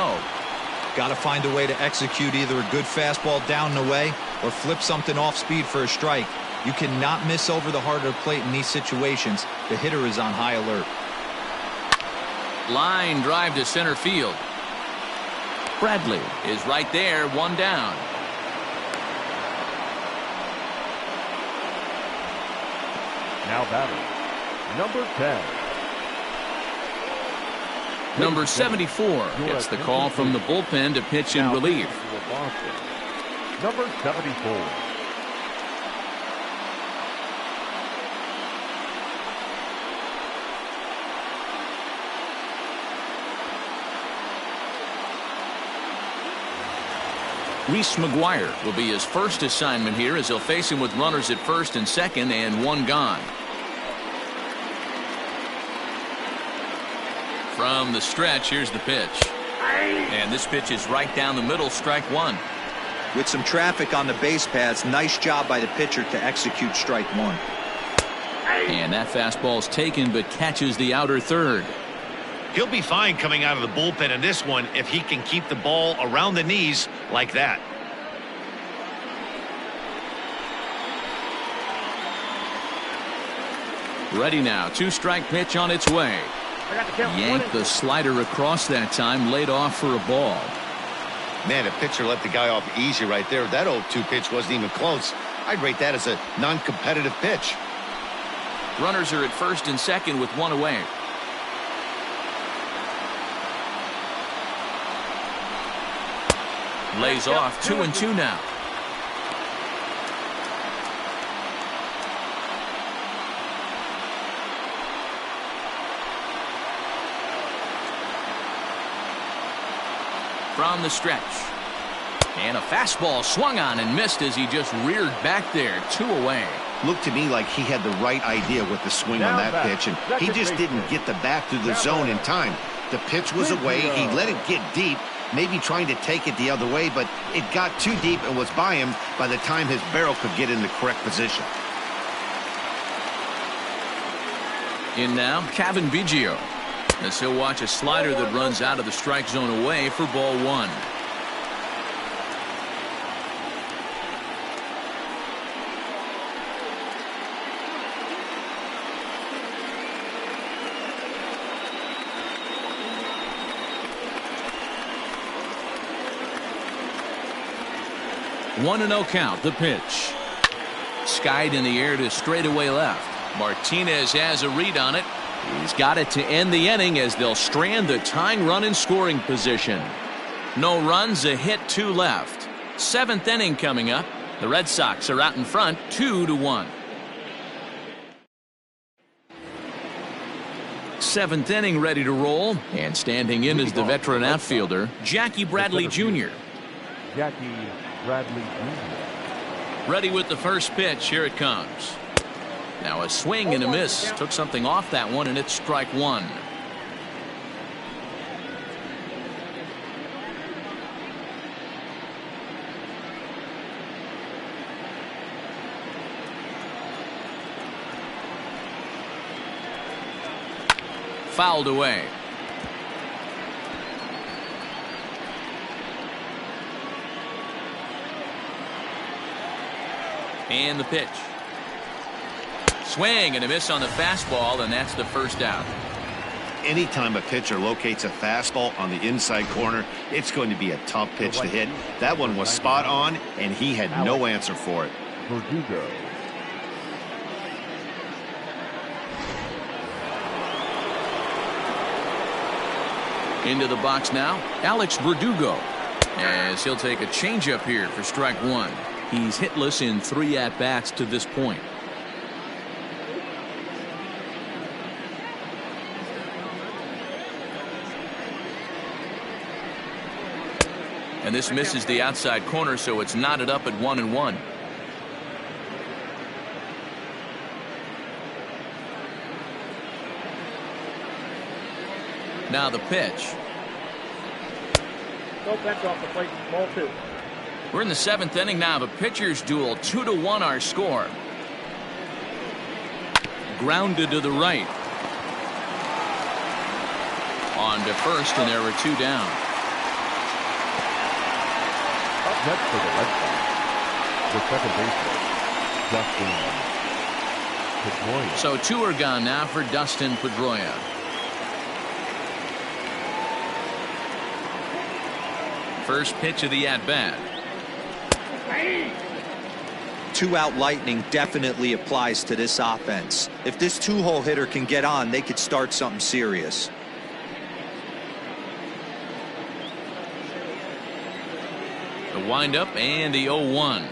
Got to find a way to execute either a good fastball down and away or flip something off speed for a strike. You cannot miss over the heart of the plate in these situations. The hitter is on high alert. Line drive to center field. Bradley is right there, one down. Now batting, number 10. Number 74 gets the call from the bullpen to pitch in relief. Number 74. Reese McGuire will be his first assignment here as he'll face him with runners at first and second and one gone. From the stretch, here's the pitch. And this pitch is right down the middle, strike one. With some traffic on the base paths, nice job by the pitcher to execute strike one. And that fastball's taken but catches the outer third. He'll be fine coming out of the bullpen in this one if he can keep the ball around the knees like that. Ready now, two-strike pitch on its way. Yanked the slider across that time, laid off for a ball. Man, a pitcher let the guy off easy right there. That 0-2 pitch wasn't even close. I'd rate that as a non-competitive pitch. Runners are at first and second with one away. Lays off 2-2 now. From the stretch. And a fastball swung on and missed as he just reared back there, 2 away. Looked to me like he had the right idea with the swing on that pitch, and he just didn't get the bat through the zone in time. The pitch was away. He let it get deep, maybe trying to take it the other way, but it got too deep and was by him by the time his barrel could get in the correct position. In now, Kevin Biggio, as he'll watch a slider that runs out of the strike zone away for ball one. One and 0 count. The pitch. Skied in the air to straightaway left. Martinez has a read on it. He's got it to end the inning as they'll strand the tying run in scoring position. No runs, a hit, 2 left. 7th inning coming up. The Red Sox are out in front, 2-1. 7th inning ready to roll, and standing in is the veteran outfielder, Jackie Bradley Jr. Jackie Bradley Jr. Ready with the first pitch. Here it comes. Now a swing and a miss. Took something off that one, and it's strike one. Fouled away. And the pitch. Swing and a miss on the fastball, and that's the first out. Anytime a pitcher locates a fastball on the inside corner, it's going to be a tough pitch to hit. That one was spot on, and he had no answer for it. Verdugo. Into the box now, Alex Verdugo, as he'll take a changeup here for strike one. He's hitless in 3 at-bats to this point. And this misses the outside corner, so it's knotted up at 1-1. Now the pitch. No bench off the plate. Ball 2. We're in the 7th inning now. The pitcher's duel, 2-1 our score. Grounded to the right. On to first, and there were 2 down. Up next for the Red Sox, the second baseman, Dustin Pedroia. So 2 are gone now for Dustin Pedroia. First pitch of the at-bat. 2-out lightning definitely applies to this offense. If this 2-hole hitter can get on, they could start something serious. The windup and the 0-1.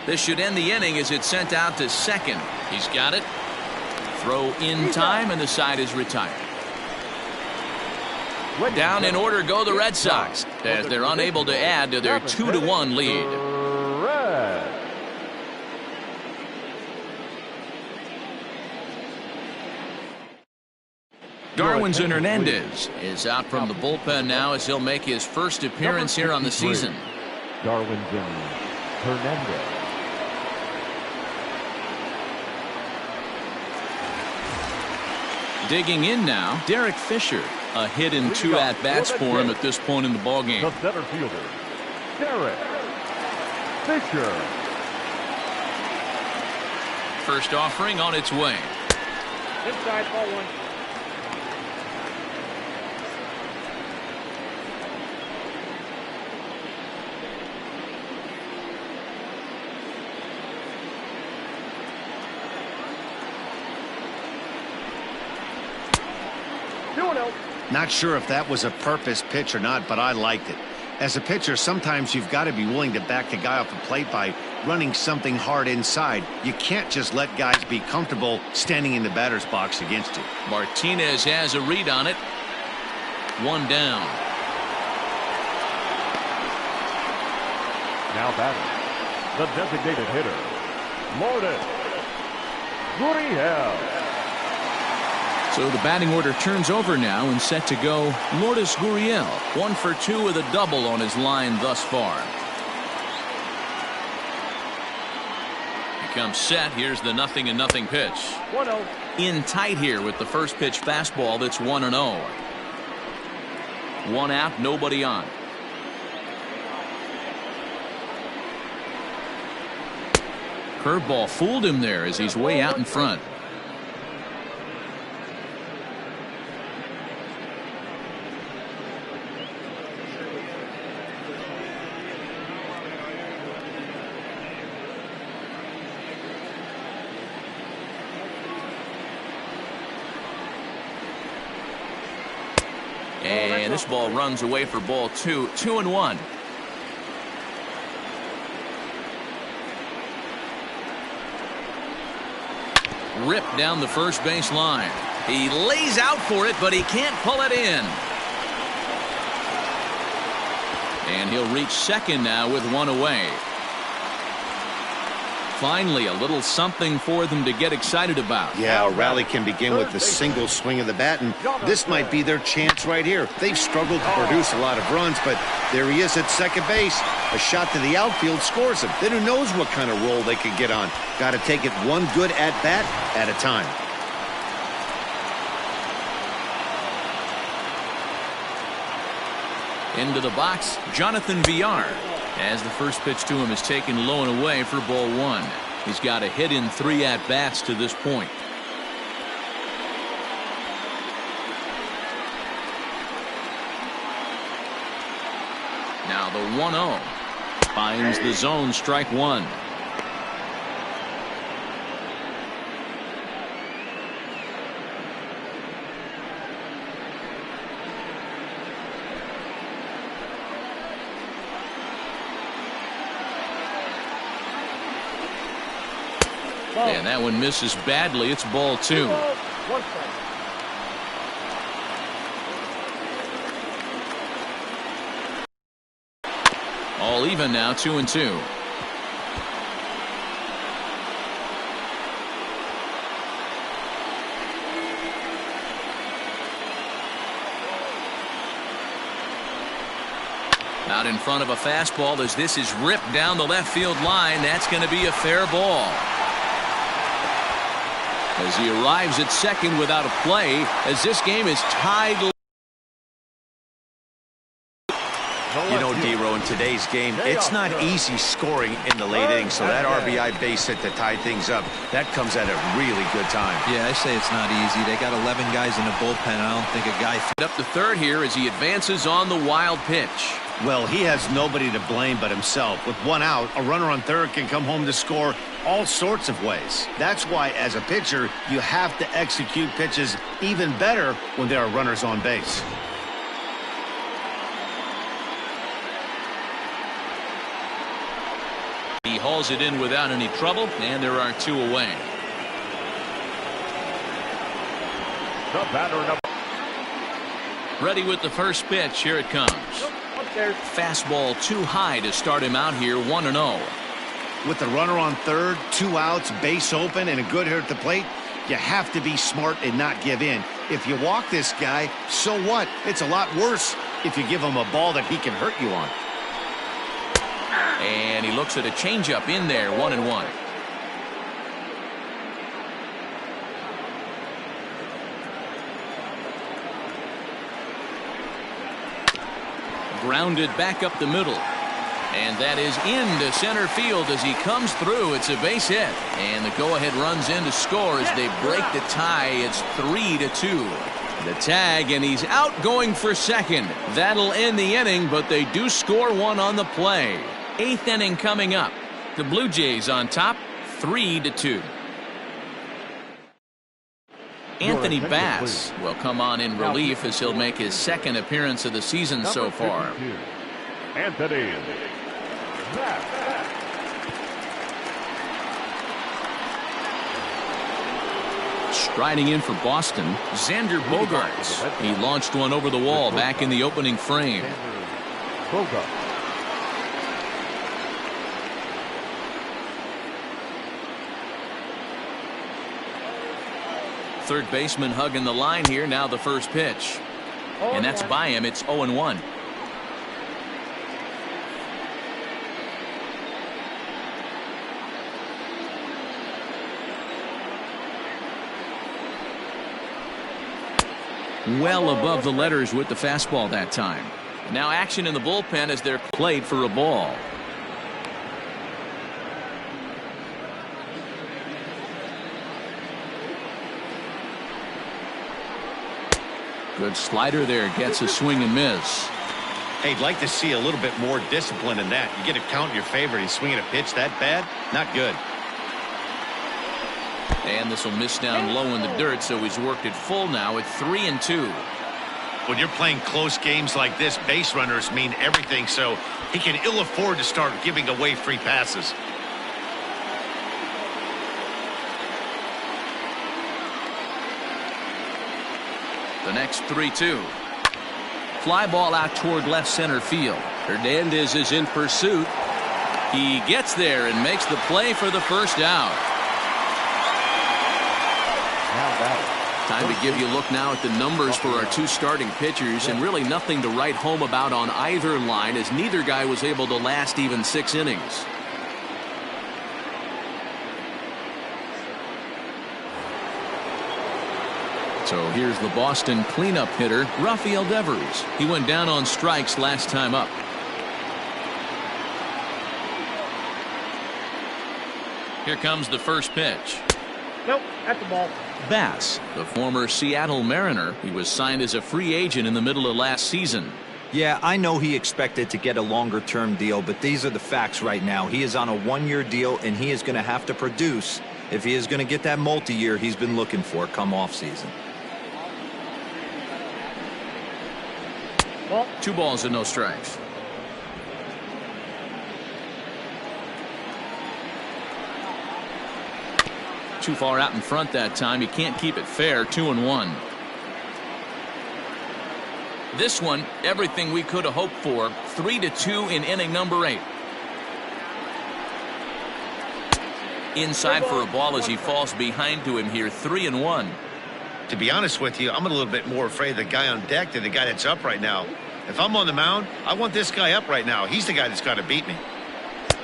This should end the inning as it's sent out to second. He's got it. Throw in time, and the side is retired. Down in order go the Red Sox as they're unable to add to their 2-1 lead. Darwinson Hernandez is out from the bullpen now as he'll make his first appearance here on the season. Darwinson Hernandez. Digging in now, Derek Fisher. A hit in 2 at-bats for him at this point in the ballgame. The center fielder, Derek Fisher. First offering on its way. Inside, ball 1. Not sure if that was a purpose pitch or not, but I liked it. As a pitcher, sometimes you've got to be willing to back the guy off the plate by running something hard inside. You can't just let guys be comfortable standing in the batter's box against you. Martinez has a read on it. 1 down. Now batting, the designated hitter, Lourdes Gurriel. So the batting order turns over now and set to go. Lourdes Gurriel, 1 for 2 with a double on his line thus far. He comes set. Here's the 0-0 pitch. 1-0. In tight here with the first pitch fastball that's 1-0. 1 out, nobody on. Curveball fooled him there as he's way out in front. And this ball runs away for ball 2. 2-1. Ripped down the first base line. He lays out for it, but he can't pull it in. And he'll reach second now with 1 away. Finally, a little something for them to get excited about. Yeah, a rally can begin with the single swing of the bat, and this might be their chance right here. They've struggled to produce a lot of runs, but there he is at second base. A shot to the outfield scores him. Then who knows what kind of roll they could get on. Got to take it one good at-bat at a time. Into the box, Jonathan Villar, as the first pitch to him is taken low and away for ball 1. He's got a hit in 3 at-bats to this point. Now the 1-0 finds the zone, strike 1. And that one misses badly. It's ball 2. All even now, 2-2. Out in front of a fastball as this is ripped down the left field line. That's going to be a fair ball. As he arrives at second without a play, as this game is tied. You know, D-Row, in today's game, it's not easy scoring in the late innings, so that RBI base hit to tie things up, that comes at a really good time. Yeah, I say it's not easy. They got 11 guys in the bullpen. I don't think a guy... Up to third here as he advances on the wild pitch. Well, he has nobody to blame but himself. With one out, a runner on third can come home to score all sorts of ways. That's why, as a pitcher, you have to execute pitches even better when there are runners on base. He hauls it in without any trouble, and there are 2 away. The batter number. Ready with the first pitch. Here it comes. Fastball too high to start him out here, 1-0. With the runner on third, 2 outs, base open, and a good hitter at the plate, you have to be smart and not give in. If you walk this guy, so what? It's a lot worse if you give him a ball that he can hurt you on. And he looks at a changeup in there, 1-1. Grounded back up the middle. And that is into center field as he comes through. It's a base hit. And the go-ahead runs in to score as they break the tie. It's 3-2. The tag, and he's out going for second. That'll end the inning, but they do score one on the play. 8th inning coming up. The Blue Jays on top, 3-2. Anthony Bass will come on in relief as he'll make his 2nd appearance of the season so far. Anthony Bass. Striding in for Boston, Xander Bogaerts. He launched one over the wall back in the opening frame. Third baseman hugging the line here. Now the first pitch. And that's by him. It's 0-1. Well above the letters with the fastball that time. Now action in the bullpen as they're played for a ball. Good slider there, gets a swing and miss. Hey, I'd like to see a little bit more discipline in that. You get a count in your favor. He's swinging a pitch that bad? Not good. And this will miss down low in the dirt, so he's worked it full now at 3-2. When you're playing close games like this, base runners mean everything, so he can ill afford to start giving away free passes. The next 3-2. Fly ball out toward left center field. Hernandez is in pursuit. He gets there and makes the play for the first out. Time to give you a look now at the numbers for our 2 starting pitchers, and really nothing to write home about on either line, as neither guy was able to last even 6 innings. So here's the Boston cleanup hitter, Rafael Devers. He went down on strikes last time up. Here comes the first pitch. Nope, that's the ball. Bass, the former Seattle Mariner, he was signed as a free agent in the middle of last season. Yeah, I know he expected to get a longer-term deal, but these are the facts right now. He is on a 1-year deal, and he is going to have to produce if he is going to get that multi-year he's been looking for come off-season. Ball. 2 balls and no strikes. Too far out in front that time. He can't keep it fair. 2-1. This one, everything we could have hoped for. 3-2 in inning number 8. Inside for a ball as he falls behind to him here. 3-1. To be honest with you, I'm a little bit more afraid of the guy on deck than the guy that's up right now. If I'm on the mound, I want this guy up right now. He's the guy that's got to beat me.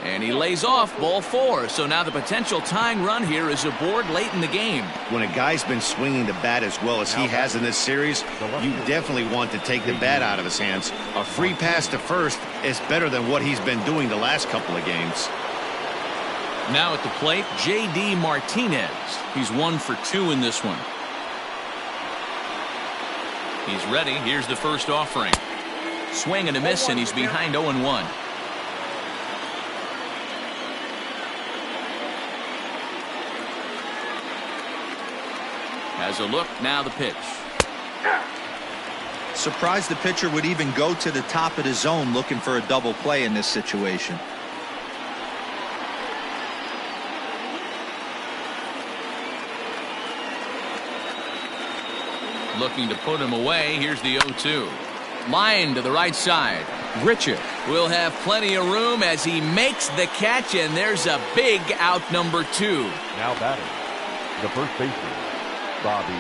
And he lays off ball 4. So now the potential tying run here is aboard late in the game. When a guy's been swinging the bat as well as he has in this series, you definitely want to take the bat out of his hands. A free pass to first is better than what he's been doing the last couple of games. Now at the plate, J.D. Martinez. He's 1 for 2 in this one. He's ready. Here's the first offering. Swing and a miss, and he's behind 0-1. Has a look. Now the pitch. Surprised the pitcher would even go to the top of the zone looking for a double play in this situation. Looking to put him away. Here's the 0-2. Line to the right side. Richard will have plenty of room as he makes the catch, and there's a big out, number 2. Now batting, the first baseman, Bobby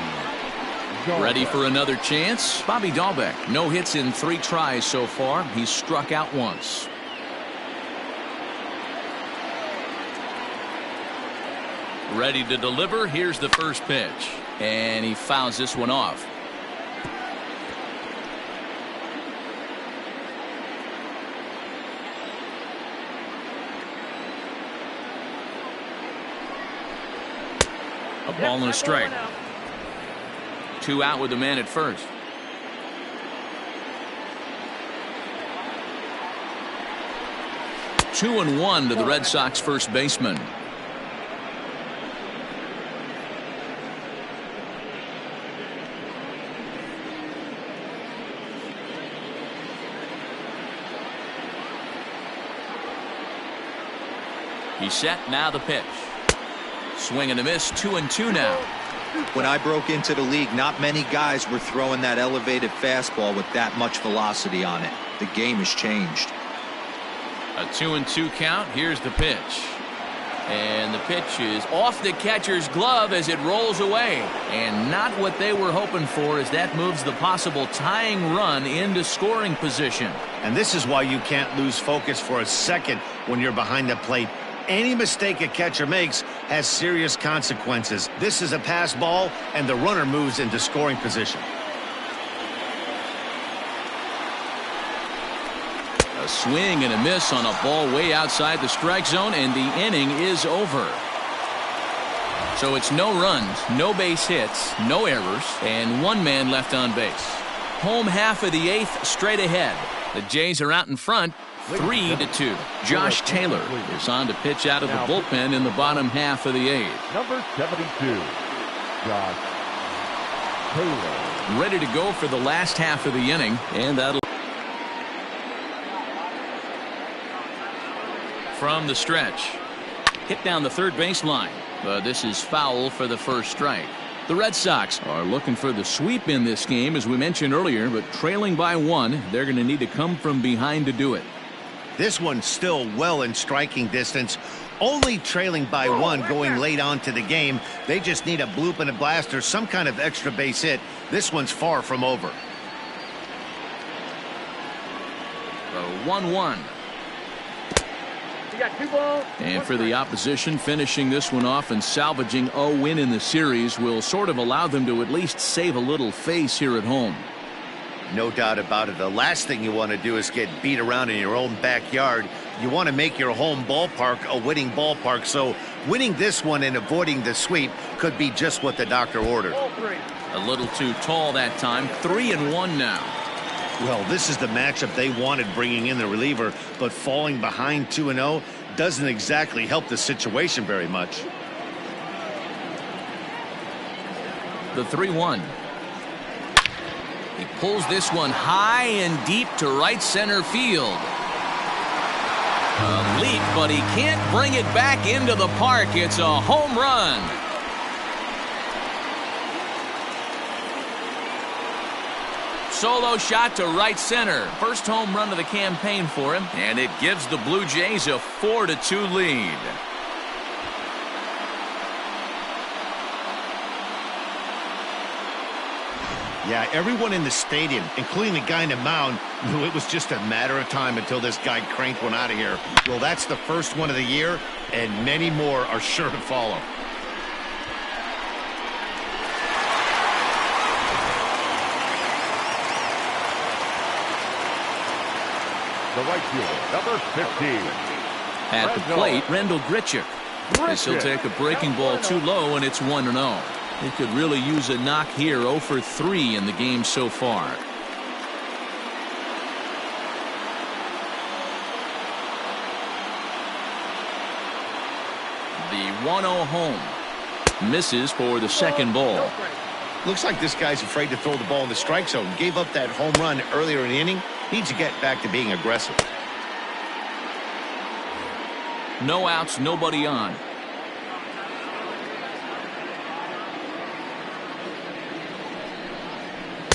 Dahlbeck. Ready for another chance. Bobby Dahlbeck. No hits in 3 tries so far. He's struck out once. Ready to deliver. Here's the first pitch. And he fouls this one off. A ball and a strike. 2 out with the man at first. Two and 1 to the Red Sox first baseman. He's set. Now the pitch. Swing and a miss. 2-2 now. When I broke into the league, not many guys were throwing that elevated fastball with that much velocity on it. The game has changed. A 2-2 count. Here's the pitch. And the pitch is off the catcher's glove as it rolls away. And not what they were hoping for, as that moves the possible tying run into scoring position. And this is why you can't lose focus for a second when you're behind the plate. Any mistake a catcher makes has serious consequences. This is a pass ball, and the runner moves into scoring position. A swing and a miss on a ball way outside the strike zone, and the inning is over. So it's no runs, no base hits, no errors, and 1 man left on base. Home half of the 8th straight ahead. The Jays are out in front, 3-2. Josh Taylor is on to pitch out of the bullpen in the bottom half of the 8th. Number 72, Josh Taylor. Ready to go for the last half of the inning, and that'll from the stretch. Hit down the third baseline. But this is foul for the first strike. The Red Sox are looking for the sweep in this game, as we mentioned earlier, but trailing by 1, they're going to need to come from behind to do it. This one's still well in striking distance. Only trailing by 1 going late on to the game. They just need a bloop and a blast or some kind of extra base hit. This one's far from over. 1-1. You got 2 balls. And for the opposition, finishing this one off and salvaging a win in the series will sort of allow them to at least save a little face here at home. No doubt about it. The last thing you want to do is get beat around in your own backyard. You want to make your home ballpark a winning ballpark. So winning this one and avoiding the sweep could be just what the doctor ordered. A little too tall that time. 3-1 now. Well, this is the matchup they wanted, bringing in the reliever, but falling behind 2-0 doesn't exactly help the situation very much. The 3-1. He pulls this one high and deep to right center field. A leap, but he can't bring it back into the park. It's a home run. Solo shot to right center. First home run of the campaign for him, and it gives the Blue Jays a 4-2 lead. Yeah, everyone in the stadium, including the guy in the mound, knew it was just a matter of time until this guy cranked one out of here. Well, that's the first one of the year, and many more are sure to follow. The right fielder, number 15. At the plate, Rendell Grichuk. As he'll take a breaking ball too low, and it's 1-0. He could really use a knock here. 0 for 3 in the game so far. The 1-0 home. Misses for the second ball. Looks like this guy's afraid to throw the ball in the strike zone. Gave up that home run earlier in the inning. Needs to get back to being aggressive. No outs, nobody on.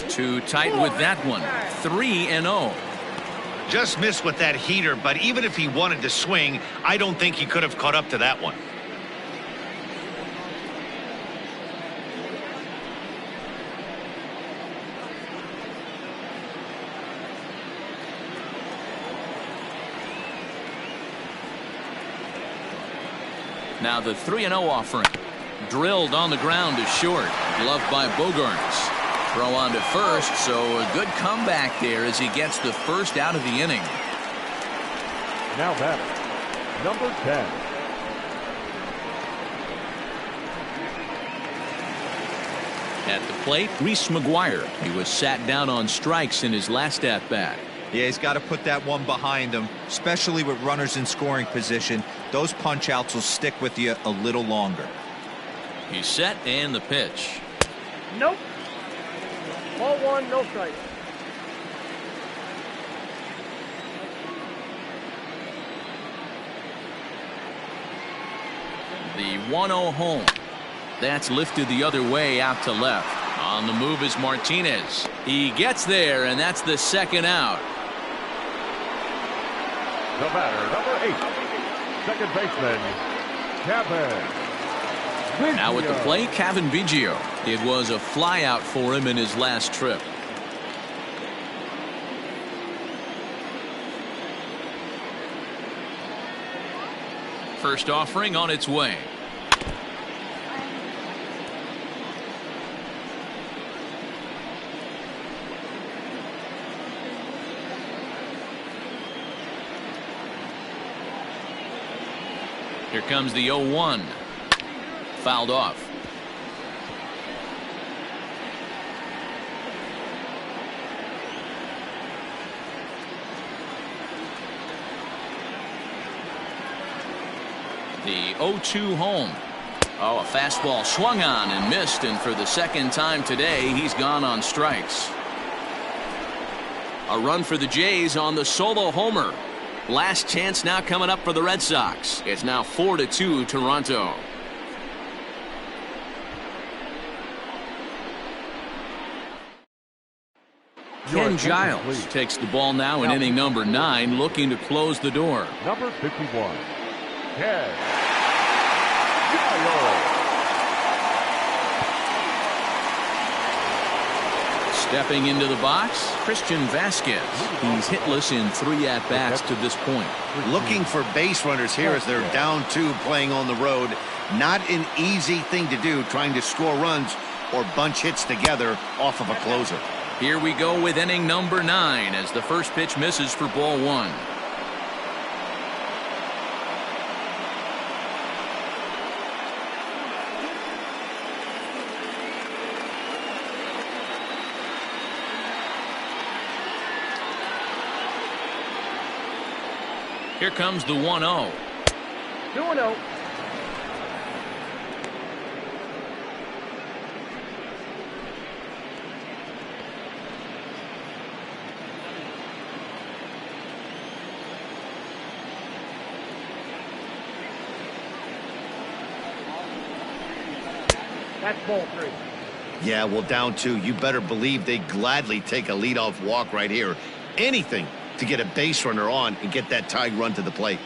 Too tight with that one. 3-0. Just missed with that heater, but even if he wanted to swing, I don't think he could have caught up to that one. Now the 3-0 offering. Drilled on the ground is short. Gloved by Bogarts. Throw on to first, so a good comeback there as he gets the first out of the inning. Now batter, number 10. At the plate, Reese McGuire. He was sat down on strikes in his last at-bat. Yeah, he's got to put that one behind him, especially with runners in scoring position. Those punch-outs will stick with you a little longer. He's set, and the pitch. Nope. Ball 1, no strike. The 1-0 home. That's lifted the other way out to left. On the move is Martinez. He gets there, and that's the second out. The batter, number 8. Second baseman, Kevin. Now at the plate, Kevin Biggio. It was a flyout for him in his last trip. First offering on its way. Here comes the 0-1. Fouled off. The 0-2 home. Oh, a fastball swung on and missed, and for the second time today, he's gone on strikes. A run for the Jays on the solo homer. Last chance now coming up for the Red Sox. It's now 4-2 Toronto. Ken Giles takes the ball now in inning number 9, looking to close the door. Number 51, Ken Giles. Stepping into the box, Christian Vasquez. He's hitless in 3 at-bats to this point. Looking for base runners here as they're down 2 playing on the road. Not an easy thing to do, trying to score runs or bunch hits together off of a closer. Here we go with inning number 9 as the first pitch misses for ball 1. Here comes the 1-0. 2-0. That's ball 3. Yeah, well, down 2. You better believe they gladly take a leadoff walk right here. Anything to get a base runner on and get that tied run to the plate.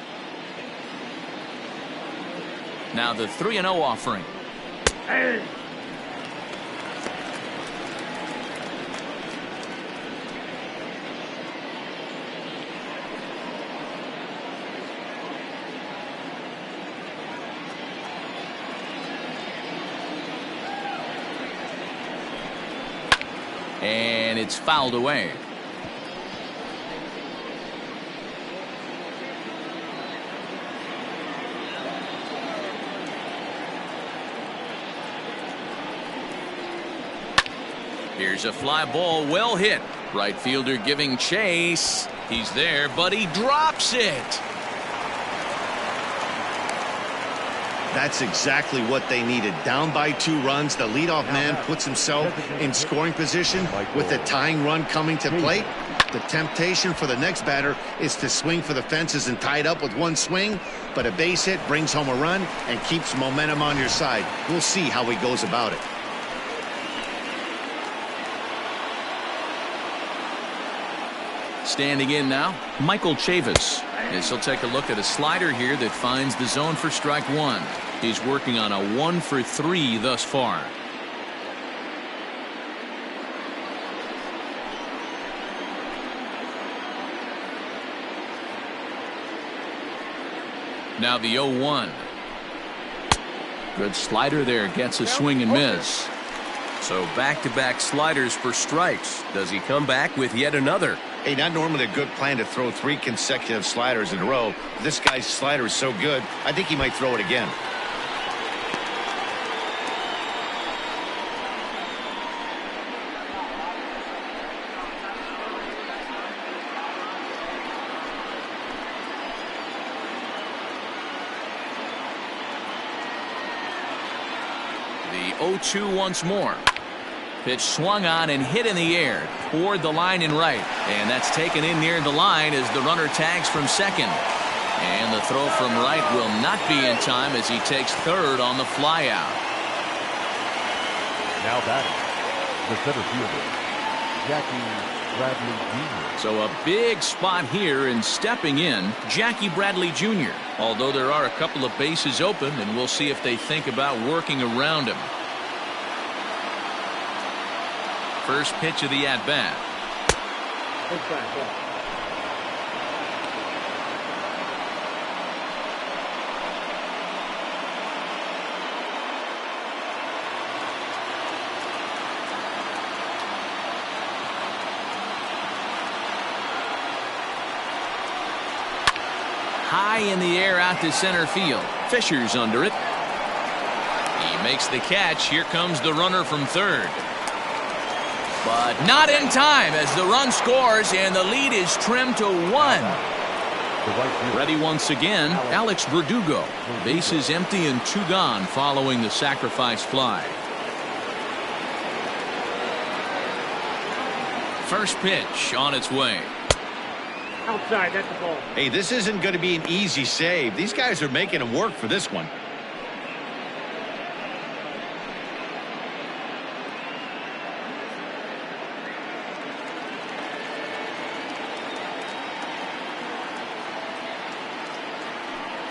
Now the 3-0 offering. Hey. it's fouled away. Here's a fly ball, well hit. Right fielder giving chase. He's there, but he drops it. That's exactly what they needed. Down by 2 runs, the leadoff man puts himself in scoring position with the tying run coming to plate. The temptation for the next batter is to swing for the fences and tie it up with 1 swing, but a base hit brings home a run and keeps momentum on your side. We'll see how he goes about it. Standing in now, Michael Chavis. As he'll take a look at a slider here that finds the zone for strike 1. He's working on a 1 for 3 thus far. Now the 0-1. Good slider there, gets a swing and miss. So back-to-back sliders for strikes. Does he come back with yet another? Hey, not normally a good plan to throw 3 consecutive sliders in a row. This guy's slider is so good, I think he might throw it again. The 0-2 once more. Pitch swung on and hit in the air toward the line and right, and that's taken in near the line as the runner tags from second, and the throw from right will not be in time as he takes third on the fly out. Now batting, the center fielder, Jackie Bradley Jr. So a big spot here, and stepping in, Jackie Bradley Jr. Although there are a couple of bases open, and we'll see if they think about working around him. First pitch of the at-bat. High in the air out to center field. Fisher's under it. He makes the catch. Here comes the runner from third. But not in time as the run scores and the lead is trimmed to 1. Ready once again, Alex Verdugo. Bases empty and 2 gone following the sacrifice fly. First pitch on its way. Outside, that's the ball. Hey, this isn't going to be an easy save. These guys are making him work for this one.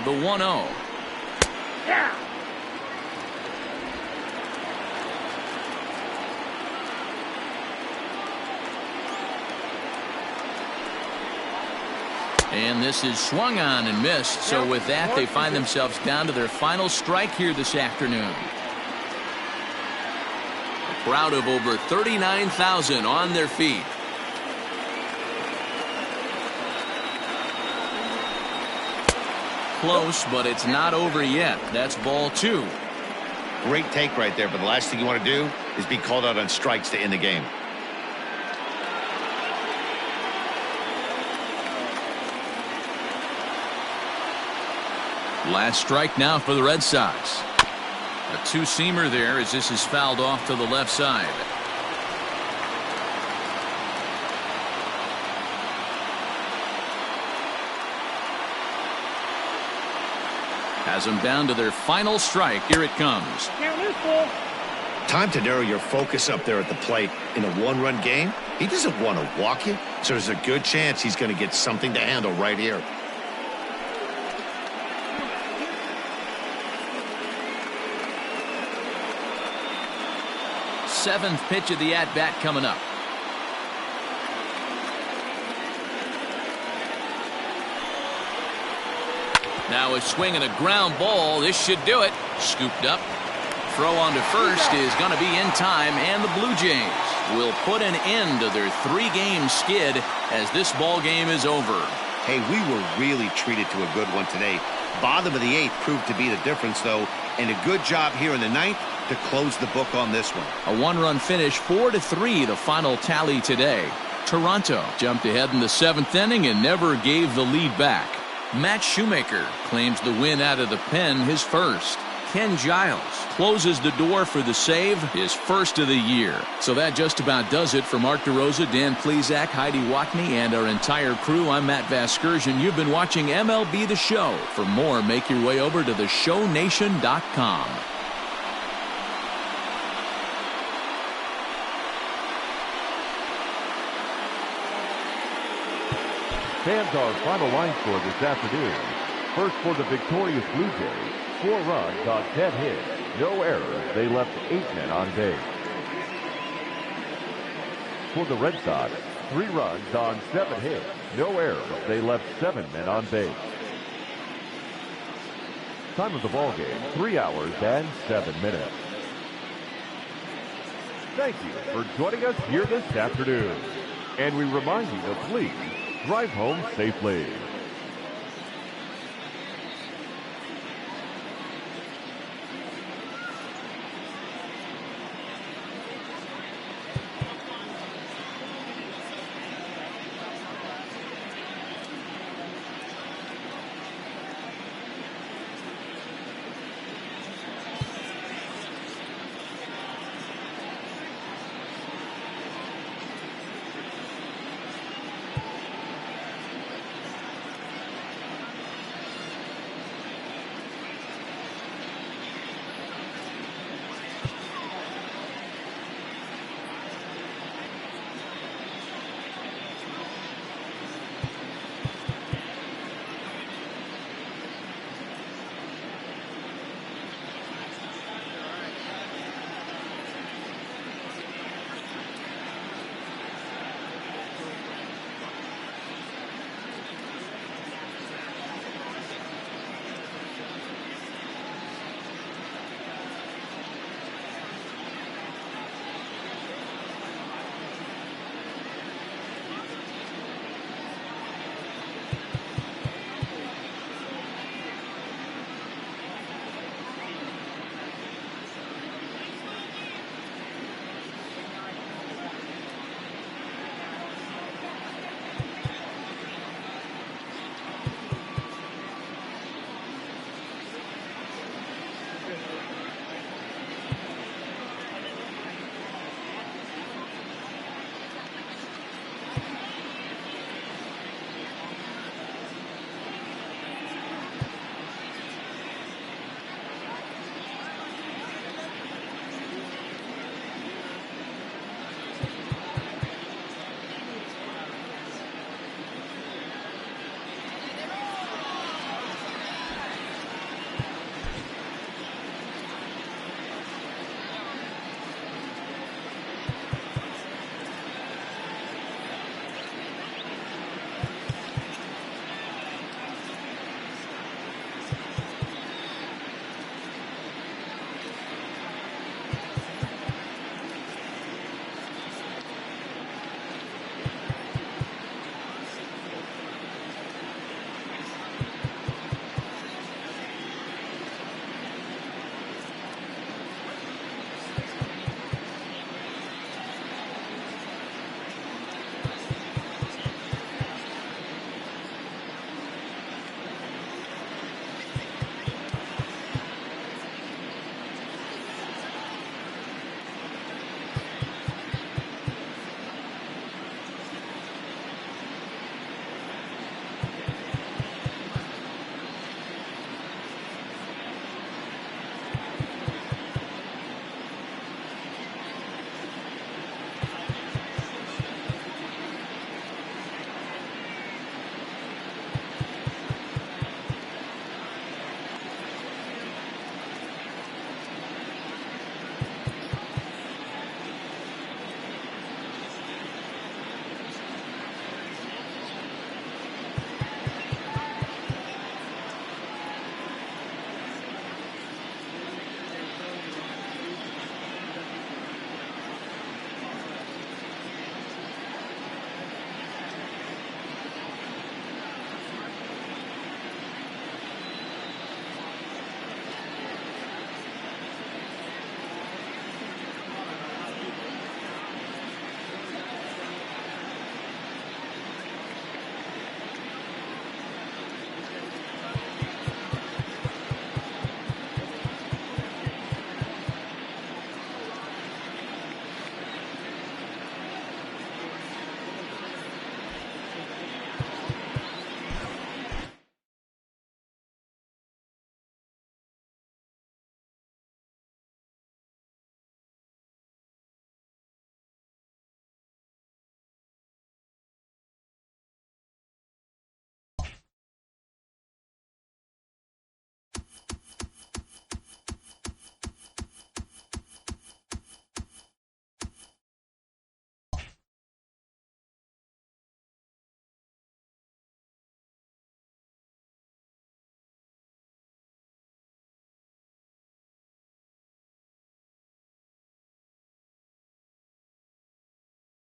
The 1-0. Yeah. And this is swung on and missed. So with that, they find themselves down to their final strike here this afternoon. A crowd of over 39,000 on their feet. Close, but it's not over yet. That's ball 2. Great take right there, but the last thing you want to do is be called out on strikes to end the game. Last strike now for the Red Sox. A 2-seamer there as this is fouled off to the left side. Has them down to their final strike. Here it comes. Time to narrow your focus up there at the plate. In a 1-run game, he doesn't want to walk you, so there's a good chance he's going to get something to handle right here. Seventh pitch of the at-bat coming up. Now a swing and a ground ball. This should do it. Scooped up. Throw on to first is going to be in time, and the Blue Jays will put an end to their 3-game skid as this ball game is over. Hey, we were really treated to a good one today. Bottom of the 8th proved to be the difference, though, and a good job here in the 9th to close the book on this one. A 1-run finish, 4-3, the final tally today. Toronto jumped ahead in the 7th inning and never gave the lead back. Matt Shoemaker claims the win out of the pen, his first. Ken Giles closes the door for the save, his first of the year. So that just about does it for Mark DeRosa, Dan Plesac, Heidi Watney, and our entire crew. I'm Matt Vasgersian. You've been watching MLB The Show. For more, make your way over to theshownation.com. Fans, our final line score this afternoon. First for the victorious Blue Jays, 4 runs on 10 hits, no errors. They left 8 men on base. For the Red Sox, 3 runs on 7 hits, no errors. They left 7 men on base. Time of the ball game, 3 hours and 7 minutes. Thank you for joining us here this afternoon. And we remind you to please drive home safely.